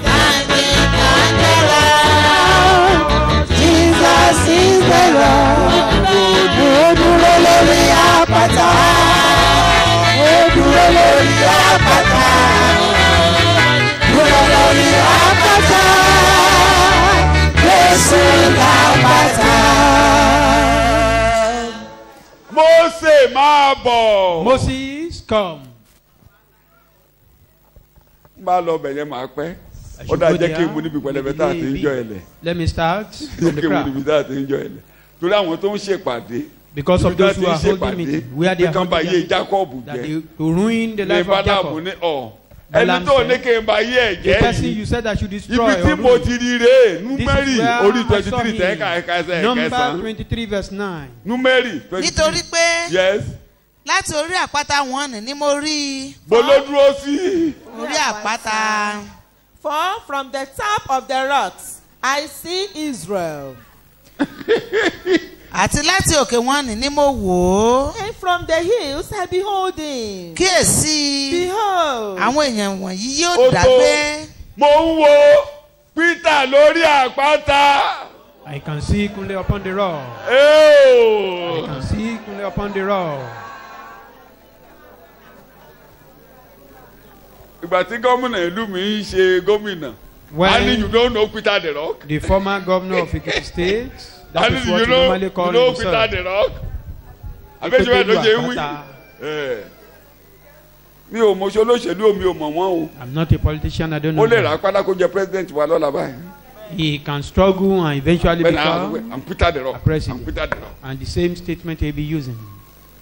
Standing on the rock. Jesus is the rock. Ó dúró lórí àpáta. Ó dúró lórí àpáta. Dúró lórí àpáta. Jésù l'àpáta. Mósè máa bọ̀. Moses, come. Bá lọ bẹ̀ yẹn máa pẹ́. I Ó should dà go jẹ́ kí n there. mú níbi pẹlẹbẹ tá a ti ń jọ ẹlẹ̀. Let me start Jẹ́ from the kí n mú crowd. níbi tá a ti ń jọ ẹlẹ̀. Torí àwọn tó ń ṣèpàdé. Because of Ibi tá a those ti who ń are holding ṣèpàdé. meeting, where they Bí are kan bá holding yé their Jacob meeting, that jẹ́. they to ruin the Ní life of Bálámù Jacob. ní ọ̀. Balaam Ẹni tó said, ní kí n bá yé The ẹ̀jẹ̀ person yìí. you said I should destroy. Ibi tí or mo ruin. ti rí rè This Númérì is where orí I saw 23 tẹ̀ ká ẹ̀ka ẹsẹ̀ Number ẹ̀kẹsàn. 23 verse 9. Númérì 23. Nítorí pé Yes. láti orí àpáta wọn ni mo rí Bo ló dúró sí. orí àpáta. For from the top of the rocks I see Israel. Àti láti òkè wọn ni mo wò ó. And from the hills I behold him. Kíyèsí Behold. àwọn èèyàn wọ̀nyí yóò Ó tó. dágbé. Mo ń wo Peter lórí àpáta. I can see Kunle upon the rock. I Eo. can see Kunle upon the rock. Ìgbà tí gómìnà ìlú mi ń ṣe gómìnà. I need you don't know Peter the Rock. The former governor of Ekiti State, I that need is what you you know normally call Peter himself. the Rock. Àbẹ́sẹ̀ ló ṣe ń wí. Àpáta. Mi ò mọ̀ ṣe olóṣèlú mi ò mọ̀ wọ́n o. I'm not a politician, I don't Ó know. lè rà them. padà kó jẹ president wa lọ́la báyìí. He can struggle and eventually Bẹ́ẹ̀ni become I'm Peter the Rock. a president. I'm Peter the Rock. and the same statement he'll be using.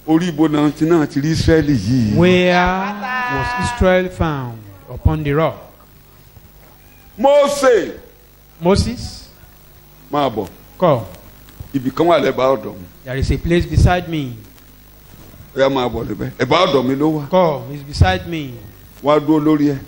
Orí ibo náà ti náà ti rí Ísírẹ́lì yìí. Where was Israel found? Upon the rock. Mósè Moses, máa bọ̀. come. Ibì kan wà lẹ́bàá ọ̀dọ̀ mi. There is a place beside me. Ó yá máa bọ̀ níbẹ̀. Ẹ̀bá ọ̀dọ̀ mi ló wà. Come, it's beside me. Wá dúró lórí ẹ̀.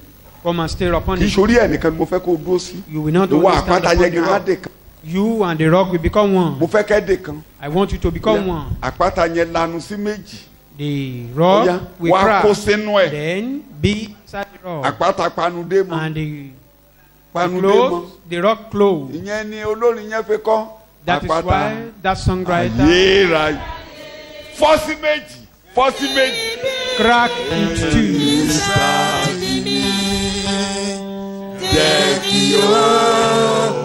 Come and stay upon Kì í it. ṣorí ẹ̀ nìkan ni mo fẹ́ kó o dúró sí. You will not Ìwọ only stand àpáta upon yẹn the gan á rock. dè kan. You and the rock will become one. Mo fẹ́ kẹ́ dè kan. I want you to become one. Àpáta yẹn lanu sí méjì. The Ó rock yá will wá kó crack. sínú ẹ̀. Then be inside the rock. Àpáta panudé mọ́. And the Panudé mọ́. close, the rock closed. Ìyẹn ni olórin yẹn fi kọ́. That is why that songwriter Ayéra. Fọ́sí méjì. Fọ́sí méjì. crack into two. Jẹ́ kí o.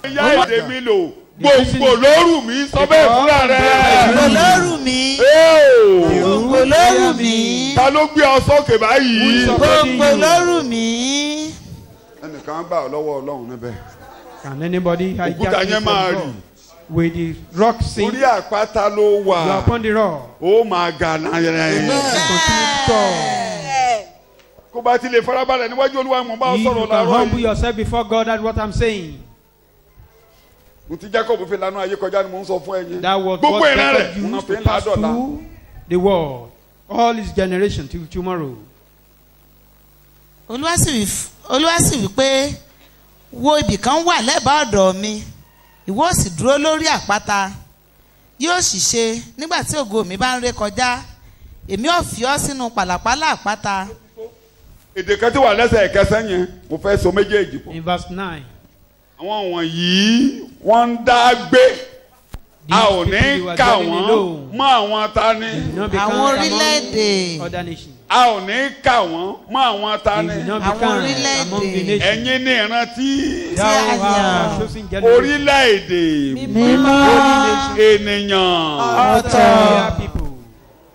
Ìyá èdè mi lò. Gbòǹgbò lóru mi sọ bẹ́ẹ̀ fúnra rẹ̀. Olórí mi. Olórí mi. Ta ló gbé ọ sókè báyìí? Olórí mi. Ẹnìkan gbà ọ lọ́wọ́ Ọlọ́run níbẹ̀. Can anybody Òkúta hijack you yẹn from máa rì. God? With the rock sink, Orí you àpáta ló are wà. upon the rock. Ó máa ga náà. Continue to talk. Kó bá ti lè farabalẹ̀ níwájú Olúwa mo bá If you sọ̀rọ̀ can láàárọ̀ humble yìí. yourself before God, that's what I'm saying. Mo ti Jacob fi lanu ayé kọjá ni mo ń sọ fún ẹ̀yin. That was Gbogbo what ìran Jacob rẹ̀ mo used fi to ń pass ládọ̀la. through the world. All his generation till tomorrow. Olúwa sì wí pé wo ibì kan wà lẹ́bàá ọ̀dọ̀ mi ìwọ ó sì dúró lórí àpáta yóò sì ṣe nígbà tí ògo mi bá ń ré kọjá èmi ò fi ọ́ sínú pàlàpálá àpáta. Èdè kan tí wà lẹ́sẹ̀ ẹ̀kẹsẹ̀ yẹn mo fẹ́ so méjèèjì pọ̀. In verse 9. Àwọn wọ̀nyí wọ́n ń dá gbé. A ò ní kà wọ́n mọ́ àwọn tani. Àwọn orílẹ̀-èdè. Other nations. A ò ní kà wọ́n mọ́ àwọn tani. They will not Àwọn become orílẹ̀-èdè. among the nations. Ẹ̀yin ní ìrántí. Thou a hast yàn. chosen generation. Orílẹ̀-èdè. Mímọ́. Ènìyàn. Peculiar people.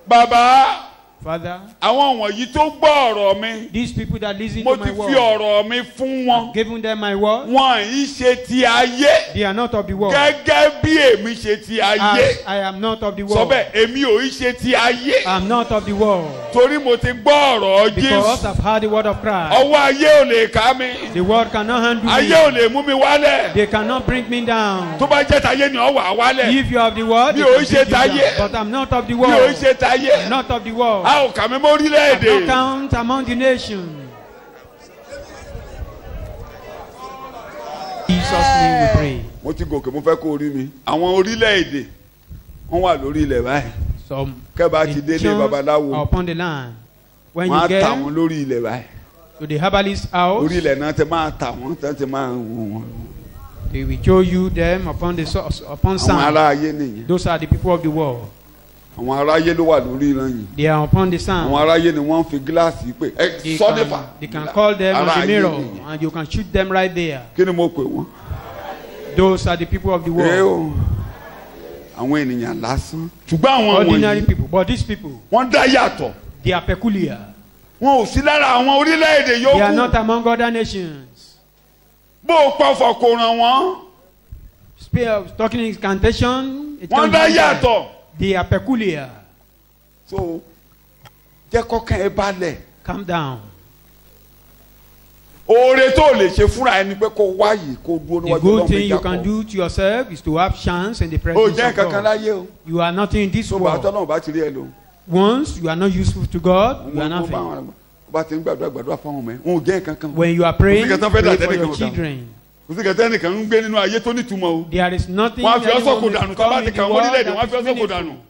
Bàbá. Father, Àwọn wọ̀nyí tó gbọ́ ọ̀rọ̀ mi. these people that listen Mo to ti my fi word, ọ̀rọ̀ mi fún wọn. giving them my word, Wọ́n yìí ṣe ti ayé. They are not of the world. Gẹ́gẹ́ bí èmi ṣe ti ayé. As I am not of the Sọ world. bẹ́ẹ̀, èmi ò í ṣe ti ayé. I am not of the world. Torí mo ti gbọ́ ọ̀rọ̀ Because Jésù. I've heard the word of Christ. Ọwọ́ ayé ò lè ká mi. The world cannot handle Ayé me. ò lè mú mi wálẹ̀. They cannot bring me down. Tó bá jẹ́ tayé ni ọ wà wálẹ̀. If you are of the world, Mi they ò can ṣe bring you táyé. down. But I'm not of the Mi ò í world. ṣe tayé. I'm not of the world. A ò kà mí mọ́ I don't orílẹ̀-èdè. count among the nations. Jesus' name we pray. Mo ti gòkè mo fẹ́ kó rí mi. Àwọn orílẹ̀-èdè wọ́n wà lórí ilẹ̀ báyìí. Some Kẹ́bà ti délé nations babaláwo. are upon the land. When Wọ́n you á get tà wọ́n lórí ilẹ̀ báyìí. to the herbalist house, Orí ilẹ̀ náà ti máa tà wọ́n tán ti máa wò wọ́n. they will show you them upon the source, upon Àwọn sand. ará ayé nìyẹn. Those are the people of the world. Àwọn aráyé ló wà lórí ìran yìí. They are upon the sand. Àwọn aráyé ni wọ́n fi gíláàsì pé ẹ They sọ can, nípa. they can call them on Ará the ayé mirror nìyẹn. and you can shoot them right there. Kí ni mo pè wọ́n? Those are the people of the Ẹ world. o àwọn ènìyàn lásán. Ṣùgbọ́n àwọn Ordinary wọ̀nyí people. But these people, wọ́n dá yàtọ̀. they are peculiar. Wọn ò sí lára àwọn orílẹ̀-èdè They are not yòókù. among other nations. Bó o pọ̀fọ̀ kò ràn wọ́n. Talking incantation, it Wọ́n comes dá like that. yàtọ̀. They are peculiar. So jẹ́ kọ́kàn ẹ balẹ̀. Calm down. Oore tó lè ṣe fúnra ẹni pé kó wáyé kó dúró The níwájú good Ọlọ́run thing you méjì can àkọ́. do to yourself is to have chance in the O presence jẹ́ of kankan God. láyé o. You are nothing in this Tó bá world. tọ́lọ́run bá ti rí ẹ lò. Once you are not useful to God, you are Wọ́n bá nothing. wọn bá ti ń gbàdúrà fáwọn ọmọ ẹ. Wọn ò jẹ́ kankan. When you are praying, Kò sí kẹta fẹ́ pray dà for tẹ́lẹ̀ your kan ò dà. children. Kò sí kẹta ẹnìkan ń gbé nínú ayé tó nítumọ̀ o. There is nothing Wọ́n á fi ọ́ anyone sọ̀kò will dànù tó come bá in ti the kàn wọ́n world orílẹ̀-èdè that wọ́n á is fi ọ́ sọ̀kò dànù. meaningful.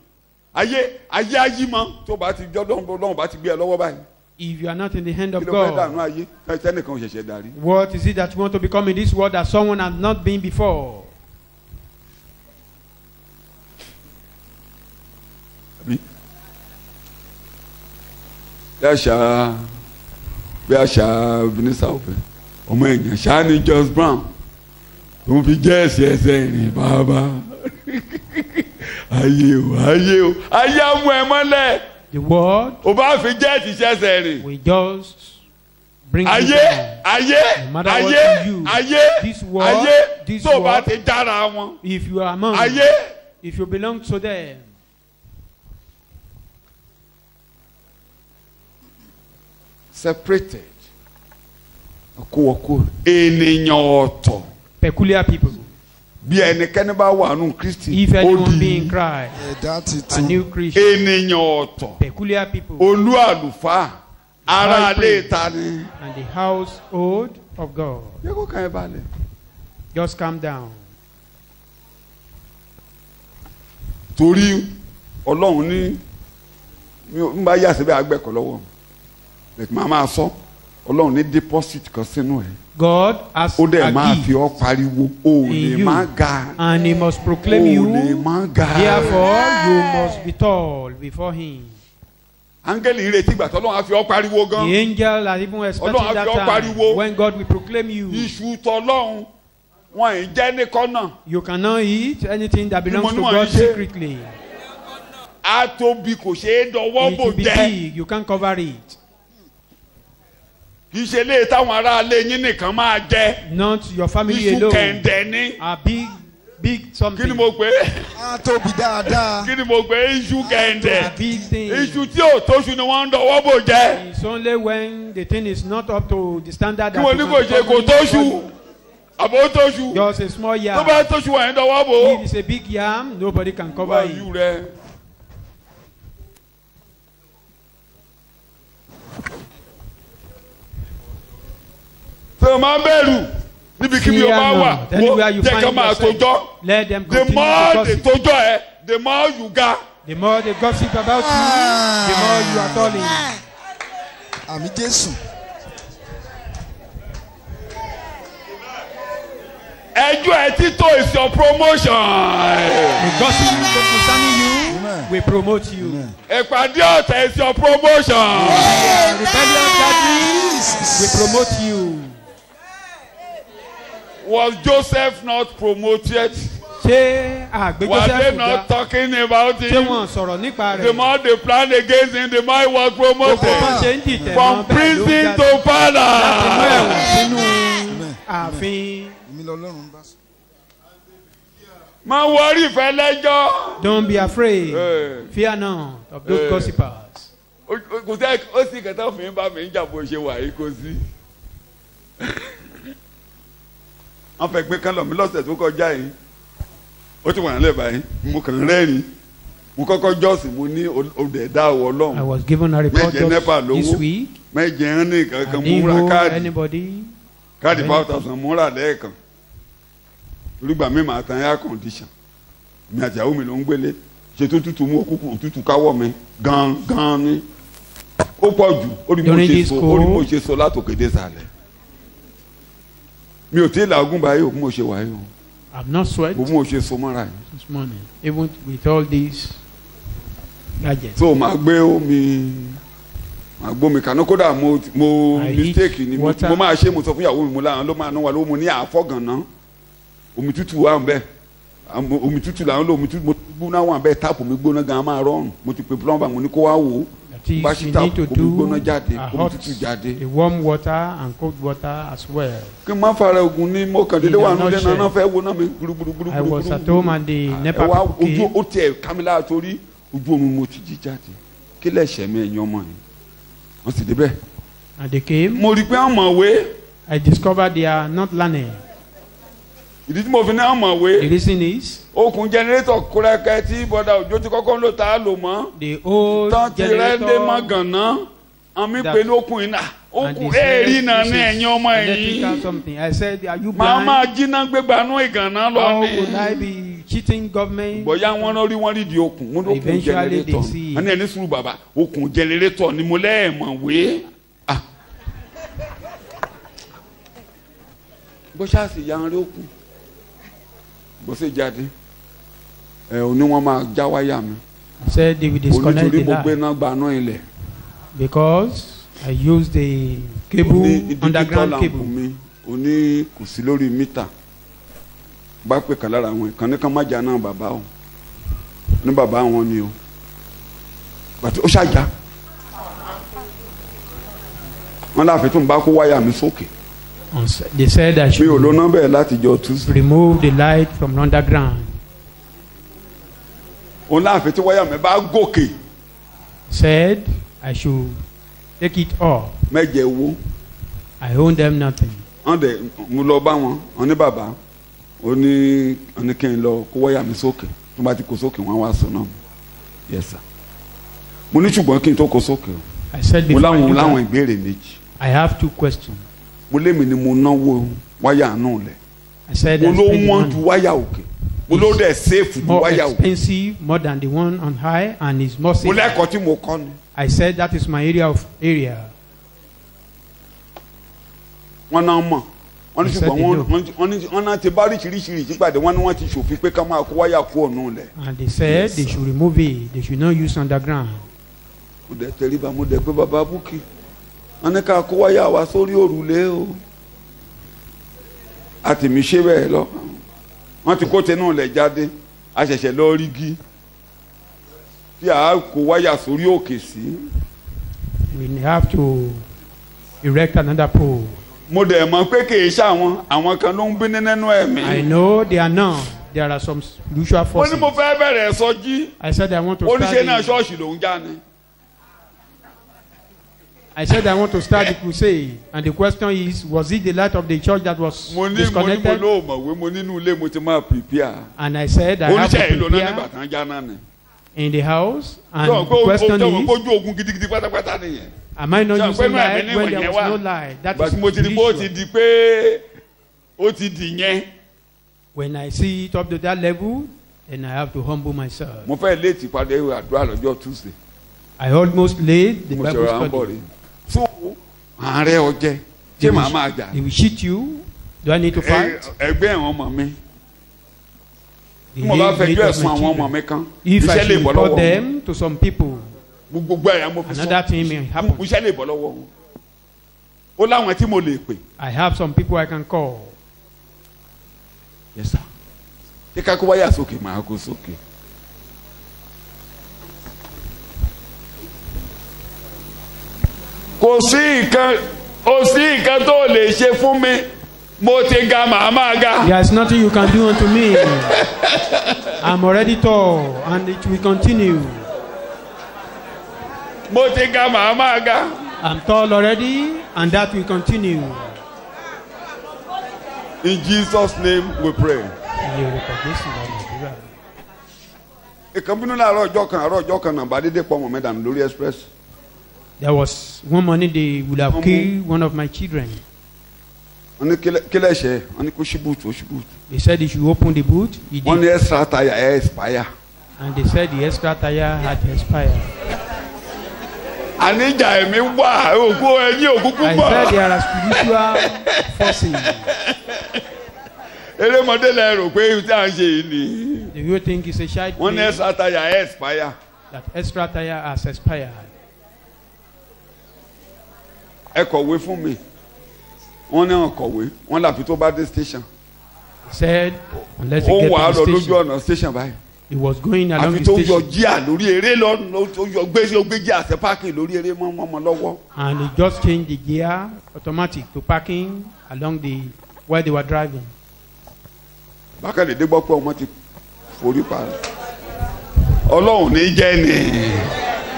Ayé ayé mọ́ tó bá ti jọ́ Ọlọ́run bá ti gbé ẹ lọ́wọ́ báyìí. If you are not in the hand Kí of ló fẹ́ dànù God, ayé? Tẹ́nìkan ò ṣẹ̀ṣẹ̀ darí. what is it that you want to become in this world that someone has not been before? Àbí? Bí àṣà Vanessa Ope ọmọ èèyàn ṣáà ní Just Brown tó ń fi jẹ́ ẹsẹ̀ rìn bàbá ayé á mú ẹ mọ́lẹ̀ The world o bá fi jẹ́ ẹsẹ̀ rìn will just bring you ayé down. No matter what you use, this world, this tó bá world, ti dára wọn if you are among, ayé if you belong to them, separated kó ènìyàn ọ̀tọ̀ peculiar people. bí ẹnikẹ́ni bá wà nù Kristi If ó anyone be di in Christ, ẹ̀dá a titun. new Christian, ènìyàn ọ̀tọ̀. peculiar people, Olú àlùfáà ará High ilé priest. ìta ni. and the household of God. Yẹ kó kàn ẹ́ balẹ̀. Just calm down. Torí Ọlọ́run ní n bá yà síbẹ̀ agbẹ́kọ̀ lọ́wọ́ bẹ̀tẹ̀ máa máa sọ Ọlọ́run ní deposit kan sínú ẹ̀. God has Ó dẹ̀ máa a fi gift ọ́ pariwo o ò in lè you, má ga and He must o proclaim ò you. lè má ga. Therefore, you must be tall before Him. Áńgẹ́lì ń retí ìgbà tí Ọlọ́run á fi ọ́ pariwo gan. The angel are even expecting Ọlọ́run á that fi ọ́ time pariwo. when God will proclaim you. Iṣu tọlọ́run wọn ì jẹ́ ní kọ́nà. You cannot eat anything that belongs to Ìmọ̀ ni wọ́n God ń ṣe. secretly. Á tóbi kò ṣeé dọwọ́ It bò will be jẹ́. big. You can't cover it. Kì í ṣe léè táwọn aráalé yín nìkan máa jẹ. Not your family Iṣu alone. kẹ̀ǹdẹ̀ ní. A big Kí something. ni mo pè é? á tóbi dáadáa. Kí ni mo pè é? Iṣu A kẹ̀ǹdẹ̀. big thing. Iṣu tí ò tóṣu ni wọ́n ń dọwọ́ bò jẹ́. It's only when the thing is not up to the standard Kí that wọ́n ní you kò ṣe can kò cover tóṣu. it. Àbò tóṣu. Just a small Tó yam. bá tóṣu wọ̀nyí dọwọ́ bò. If it's a big yam, nobody can cover Wá it. ìlú rẹ̀. Tó o máa bẹ̀rù níbikíbi o bá Fear wà not. Anywhere you jẹ́ ká find máa yourself, tójọ́. let them The continue to more they gossip. tójọ́ ẹ, the more you ga. The more they gossip about you, the more you are calling. àmì Jésù. Ẹjọ́ ẹ títò is your promotion. The gossip concerning you Amen. will promote you. Ìpàdé ọ̀tẹ̀ is your promotion. The rebellious gathering will promote you. Was Joseph not promoted? Ṣé àgbẹ̀ Were they Joseph not ga? talking about Ṣé him? wọ́n sọ̀rọ̀ nípa The rẹ̀? more they planned against him, the more he was Gbogbo bá promoted. ṣe ń dìtẹ̀ From mọ́ bẹ́ẹ̀ ló prison ga to láti inú palace. ẹ̀wọ̀n sínú Amen. ààfin. èmi lọ́lọ́run bá sọ. Má worry ìfẹ́ lẹ́jọ́. Don't be afraid. Eh. Fear not of those gossipers. Kò tẹ́ ó sì kẹta òfin bá mi ń jà bó ṣe wà yìí kò sí. Wọ́n fẹ́ gbé kán lọ mí lọ́sẹ̀ tó kọjá yìí. Ó ti wà nílẹ̀ báyìí. Mo kàn rẹ́rìn. Mo kọ́kọ́ jọ́sìn mo ní òde ẹ̀dá àwọ̀ Ọlọ́run. I was given a report Méje NEPA just this lówó. week. Méje ń ní I kankan didn't múra owe káàdì. anybody. Káàdì 5,000 múra lẹ́ẹ̀kan. Olùgbà mi máa tan air condition. Mi àti àwọn mi ló ń gbélé. Ṣètò tútù mú òkúkú òtútù káwọ́ mi gan-an ni. Ó pọ̀ jù ó ní mo ṣe so látòkè dé sàlẹ̀. Mi ò tí ì làágùn báyìí o bí mo ṣe wáyé o. I've not sweat Bó mo ṣe so mọ́ra yìí. this morning, even with all these gadgets. So màá gbé omi kaná kódà mo I mistake eat ni mo water. máa ṣe mo sọ fún ìyàwó mi mo láwọn ló máa ná wa lówó mo ní àfọ̀gànná omi tútù wà ń bẹ omi tútù làwọn lò omi tútù mo gbóná wà ń bẹ táàpù mi gbóná gan máa rọrùn mo ti pe plumber mo ní kó wá wò ó That is, bá we ṣí need táàpù to omi do gbóná jáde a omi hot, tútù jáde. the warm water and cold water as well. kí n má fara ogun ní mo kàn déédéé wà nílé náà náà fẹ́ wo náà mi gbúrúgbúrú. I was at home and the NEPA ẹwà people ojú came ó tiẹ̀ kámílà torí ojú omi mo ti jí jáde kí lẹ́sẹ̀ mi ẹ̀yin ọmọ yìí wọ́n sì débẹ̀. and they came. mo rí i pé wọ́n mọ̀wé I discovered they are not learning. ìdí tí mo fi ní wọ́n The mọ̀wé reason is okùn jẹnẹrétọ̀ kúrẹ́kẹ́ tí bọ́dà òjò ti kọ́kọ́ ń lò tá a lò mọ́ the old tán ti rẹ́ndé mọ́ generator gànná àmì that- pé lókun iná and okùn the èèrí náà this ní is ẹ̀yin ọmọ electrical yìí something. I said, are you màá blind? máa jiná gbégbánú ìgànná lọ How ní. could I be cheating government? bóyá wọn rí wọn rí di okùn mo ní okùn Eventually they jẹnẹrétọ̀ see. wọn ní ẹni sùúrù bàbá okùn jẹnẹrétọ̀ ni mo lẹ́ẹ̀mọ̀wé. bó ṣáà sì yan rí okùn bó ṣe jáde òní wọn máa já wáyà mi I said they will disconnect onítorí the mo gbé line náà gbaná ilẹ̀ because I used the oní cable, ìdíkítọ́ underground làǹpù cable. mi oní kò sí lórí mítà bá pè kàn lára àwọn ìkànnì kan má jà náà bàbá o ní bàbá wọn ni o bàtí ó ṣàjà wọn láàfin tó ń bá kó wáyà mi sókè They said I mi ò should lọ nọ́mbẹ̀ láti jọ Tuesday remove the light from underground. òun láàfin tí wáyà mi bá gòkè Said I should take it off. mẹ́jẹ wo I owe them nothing. wọn dẹ mo lọ bá wọn ní bàbá ó ní kí n lọ kó wáyà mi sókè tó bá ti kó sókè wọn wá sọ náà yes sir mo ní ṣùgbọ́n kí n tó kó sókè o I said mo before I do láwọn that, ìbéèrè méjì I have two questions. mo lémi ni mo náwó wáyà náà lẹ̀ I said mo I ló spent the wọ́n money. ju wáyà òkè mo ló dẹ̀ sèfù ju More wáyà òkè expensive, more than the one on high, and is more mo safe. lẹ́kọ̀ọ́ tí mo kọ́ ni I said that is my area. wọ́n náà mọ̀ wọ́n ní I said ṣùgbọ́n wọ́n náà ti bá ríṣiríṣi pàdé wọ́n ní wọ́n ti ṣòfin pé ká máa kó wáyà kú ọ̀nà lẹ̀ And they said Yes, they sir. should remove it. They should not use underground. mo dẹ̀ tẹríba mo dẹ̀ pé bàbá búkì wọ́n ní ká kó wáyà wá sórí òrùlé o àti mi ṣe bẹ́ẹ̀ lọ wọ́n ti kó tẹnu lẹ̀ jáde a ṣẹ̀ṣẹ̀ lọ rígi tí a kó wáyà sórí òkè sí. We have to erect another pole. mo dẹ̀ mọ̀ pé kì í ṣàwọn kan ló ń bí nínú ẹ̀mí. I know they are not. There are some spiritual mo ní forces. mo fẹ́ bẹ̀rẹ̀ sọjí I said I want to oníṣẹ́ náà start. ṣọ́ọ̀ṣì ló ń já ni. I said I want to start the crusade, and the question is, was it the light of the church that was mo ní mo disconnected? lóò mọ̀wé mo nínú ilé mo ti máa prepare. And I said I have oníṣẹ́ to yìí ló ná nígbà prepare tán já náà ni. in the house. And sọ the question pé is, ojú ogun gidigidi pátápátá nìyẹn. am I not sọ pé using inú ẹ̀mí light ni when ìwọ̀n there yẹn was wà. no light? That gbàtí is mo ti di bó ti spiritual. di pé ó ti dì yẹn. When I see it up to that level, then I have to humble myself. mo fẹ́ léètì padà àdúrà lọ́jọ́ Tuesday. I almost laid the mo Bible ṣe ra ń bọ̀ study. rí. so ààrẹ ọjẹ ṣé màá máa jà. They will cheat you. Do I need to fight? ẹgbẹ́ àwọn ọmọ mi. The tí mo bá hate fẹjọ́ of ẹ̀sùn my àwọn ọmọ children. mi kan If I iṣẹ́ lè should bọ́ report lọ́wọ́ wọn. them to some people, gbogbo ẹ̀yà mo fi another thing may happen. iṣẹ́ lè bọ́ lọ́wọ́ wọn. ó láwọn tí mo lè pè. I have some people I can call. Yes sir. ṣé ká kó wáyà sókè màá kó sókè. kò sí nǹkan tó lè ṣe fún mi mo ti ga màá máa ga. There is nothing you can do unto me. I'm already tall, and it will continue. mo ti ga màá máa ga. I'm tall already, and that will continue. In Jesus' name we pray. ìkànnì àárọ̀ ọjọ́ kan nàbà dédé pọ̀ mọ́ mẹ́dàánù lórí express. There was one morning they would have killed one of my children. wọ́n ní kílẹ̀ ṣe wọ́n ní kó ṣí bùtù ó ṣí bùtù. They said he should open the boot. He wọ́n ní did. extra tire ẹ̀ expire. And they said the extra tire had expired. àníjà ẹ̀mí wà òkú ẹ̀yìn òkúkú I bọ̀. said there are spiritual forces. erémọdé lẹ rò pé tí à ń ṣe yìí ni. Do you think it's a child wọ́n ní play? extra tire ẹ̀ expire. That extra tire has expired. ẹ kọ̀wé fún mi wọ́n ní wọn kọ̀wé wọ́n làfi tó bá dé station. He said, unless ó you wà á get lọ to the lójú station. ọ̀nà station báyìí. He was going along àfi the tó yọ station. jíà lórí eré lọ́nà tó yọ gbé jíà sí páàkì lórí eré mọ́mọ́ lọ́wọ́. And he just changed the gear automatic to parking along the where they were driving. bákàlẹ̀ dé gbọ́ pé ọmọ ti forí pa ọlọ́run ní jẹ́ ni.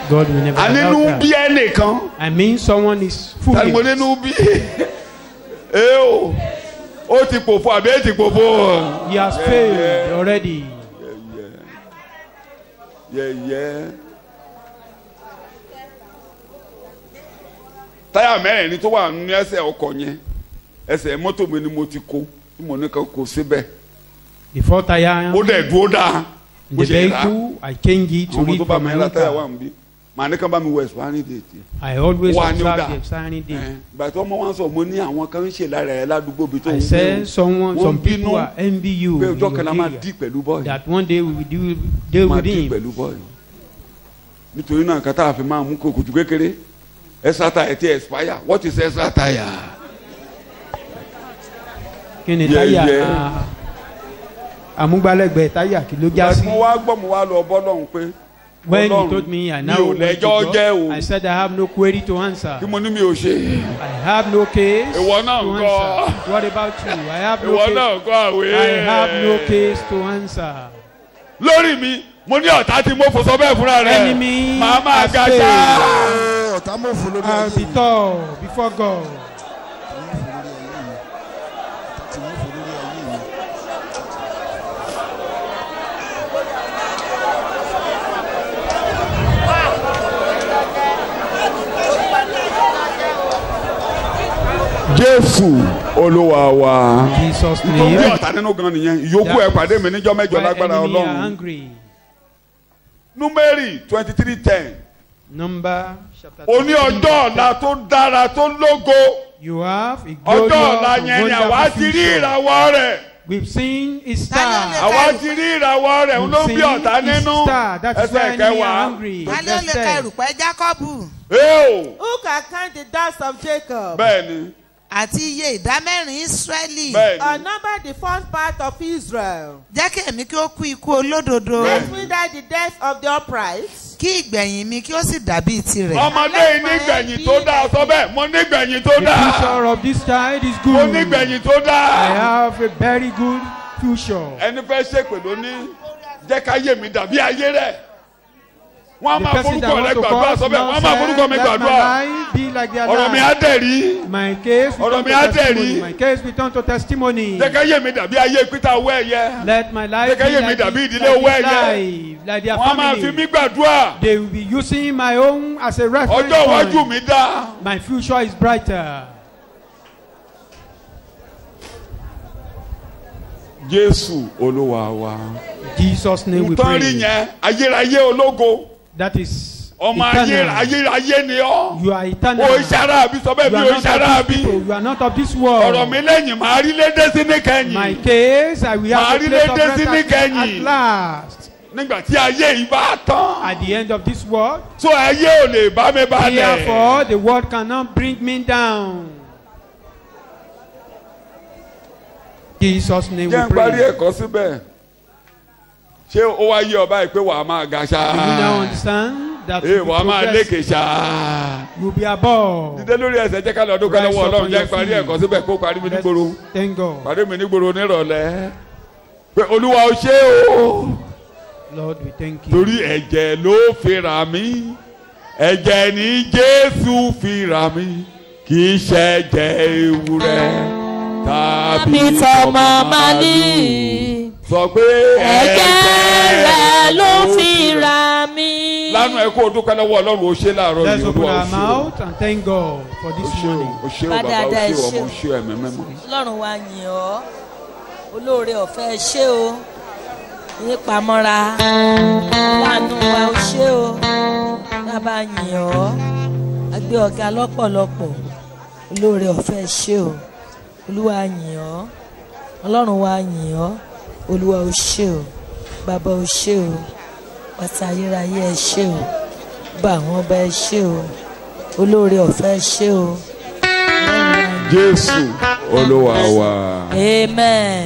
God will never ànínú allow bí that. ẹnìkan I mean someone is tani mo foolish. nínú bí ó ti pòfo àbí ó ti pòfo. He has failed already. yẹ̀yẹ́ táyà mẹ́rin tó wà nínú ẹsẹ̀ ọkọ̀ yẹn ẹsẹ̀ mọ́tò mi ni mo ti kó tí mo ní kan kó síbẹ̀ The four tire ó dẹ̀ dúró dáa in mo the ṣe rà á. vehicle, I change it to àwọn ọmọ read tó bá for mi my ra own táyà wà car. níbí màá ní kán bá mi wọ expiring date. I always Wà ní observe ọ̀dà. the expiring date. bàtí ọmọ wọn sọ mo ní àwọn kan ń ṣe lára ẹ ládùúgbò bíi tó I ń said some wọ́n people bínú are envy you pé in ọjọ́ kan la your máa area. dì pẹ̀lú bọ́ọ̀lù That one day we will deal máa with dì him. pẹ̀lú bọ́ọ̀lù nítorí náà nǹkan tá a fi máa mú kòkòtù kékeré extra tire ti expire what is extra tire. Kí ni Yeah, táyà yeah. àmúgbálẹ́gbẹ̀ẹ́ táyà kí ló já sí? mo wá gbọ́ mo wá lọ bọ́ lọ́hùn pé When he Ọlọ́run, told me I mi now ò went to lẹ́jọ́ jẹ́ God, o. I said I have no query to answer. kí mo ní mi ò ṣe I have no case Ìwọ náà to ńkọ́? answer. What about you? I have no ìwọ case. náà kọ́ àwé. I have no case to answer. lórí mi mo ní ọ̀tá tí mo fò sọ bẹ́ẹ̀ fúnra rẹ̀ Enemy màá máa has ga failed. ṣá. ọ̀tá mọ̀ fún lórí I'll ayé be mi. tall before God. Tí mo fún lórí ayé mi. Jésù Olúwa wa. Jesus' tó bí name. ọ̀tá nínú gan nìyẹn ìyókù ẹ̀ pàdé mi níjọ́ mẹ́jọ Why lágbára enemy are Ọlọ́run. angry. Númérì 23:10 Number chapter ó ní ọjọ́ ọ̀la tó dára tó lógo You have a ọjọ́ glorious ọ̀la and yẹn ni àwa wonderful ti rí future. ìràwọ̀ rẹ̀ We've seen his Ta ló star. lè àwa ti rí ìràwọ̀ rẹ̀ ń ló bí ọ̀tá nínú star. That is why ẹsẹ̀ enemy are kẹwàá. angry. ta ló Verse lè ka 10. erùpẹ̀ Jákọ́bù Eo Who can count the dust of Jacob? bẹ́ẹ̀ ni àti iye ìdámẹ́rin Ísírẹ́lì? bẹ́ẹ̀ Or ni number the first part of Israel? Jẹ́ kí èmi kí ó kú ikú olódodo, Let me die the death of the upright. kí ìgbẹ̀yìn mi kí ó sì dàbí tirẹ̀. ọmọdé yìí nígbẹ̀yìn tó dáa sọ bẹ́ẹ̀ mo nígbẹ̀yìn tó The dáa future of this child is mo good. nígbẹ̀yìn tó I dáa have a very good future. ẹni fẹ́ ṣèpè lónìí jẹ́ ká yé mi dàbí ayé rẹ̀ wọ́n á The máa person that forúkọ rẹ̀ wants to gbàdúrà cause sọ bẹ́ẹ̀ wọ́n á máa forúkọ mi nonsense, let my gbàdúrà life be like their ọ̀rọ̀ mi á life. dẹ̀ rí My case will Ọ̀rọ̀ turn mi to á dẹ̀ testimony. rí. My case will turn to testimony. jẹ́ ká yé mi dàbí ayé Peter owó ẹ̀yẹ Let my life Jẹ́ ká be yé mi like dàbí this, ìdílé owó like this ẹ̀yẹ. life, like their wọ́n á máa fi mí family. gbàdúrà They will be using my own as a reference ọjọ́ iwájú point. mi dá My future is brighter. Jésù Olúwa wa In Jesus' name we nǹkan rí pray. yẹn ayérayé ológo That is ọmọ eternal. ayérayé ni ọ́ You are eternal. o ìṣàrà àbí sọ bẹ́ẹ̀ You bí are o not ìṣàrà of this àbí people. You are not of this world. ọ̀rọ̀ mi lẹ́yìn màá rí lédè sí ní kẹ́yìn My case, I will have Màá a rí place of lédè rest sí ní at kẹ́yìn. last. nígbà tí ayé yìí bá tán At the end of this world, so ayé ò lè bá mi balẹ̀ therefore, the world cannot bring me down. Jesus' name jẹ́ we n parí pray. ẹ̀kọ́ síbẹ̀ ṣé ó wá yé ọba yìí pé wàá máa ga Do you now ṣáá understand that ee will be wàá máa progress. lékè ṣáá. You will be above. dídé lórí ẹsẹ̀ jẹ́ ká lọ dúpẹ́ Rise lọ́wọ́ up ọlọ́run on jẹ́ your parí feet. ẹ̀kọ́ síbẹ̀ kó parí mi nígboro Thank God. parí mi nígboro nírọ̀lẹ́ pé olúwa o ṣé o Lord, we thank you. torí ẹ̀jẹ̀ ló fi rà mí ẹ̀jẹ̀ ní Jésù fi rà mí kì í ṣe ẹ̀jẹ̀ ewúrẹ́ tàbí tọmọ màlúù sọ pé ẹ̀jẹ̀ rẹ̀ ló fi rà mí. lánàá ẹ kó o dúpẹ́ lọ́wọ́ ọlọ́run o ṣé láàárọ̀ Let's yìí open olúwa o our ṣé o. mouth and thank God for o this ṣé o morning. o ṣé o bàbá o ṣé o ọmọ o ṣé o ẹ̀mí mímọ́. ọlọ́run wa yìn ọ́ olóore ọ̀fẹ́ ṣé o nípamọ́ra láàánú wa ó ṣé o bàbá yìn ọ́ agbé ọ̀gá lọ́pọ̀lọpọ̀ olóore ọ̀fẹ́ ṣé o olúwa yìn ọ́ ọlọ́run wa yìn ọ́ olúwa ó ṣé o bàbá ó ṣé o ọ̀tá ayérayé ẹ ṣé o bá àwọn ọba ẹ ṣé o olóore ọ̀fẹ́ ṣé o. Jésù olúwa wa. Amen.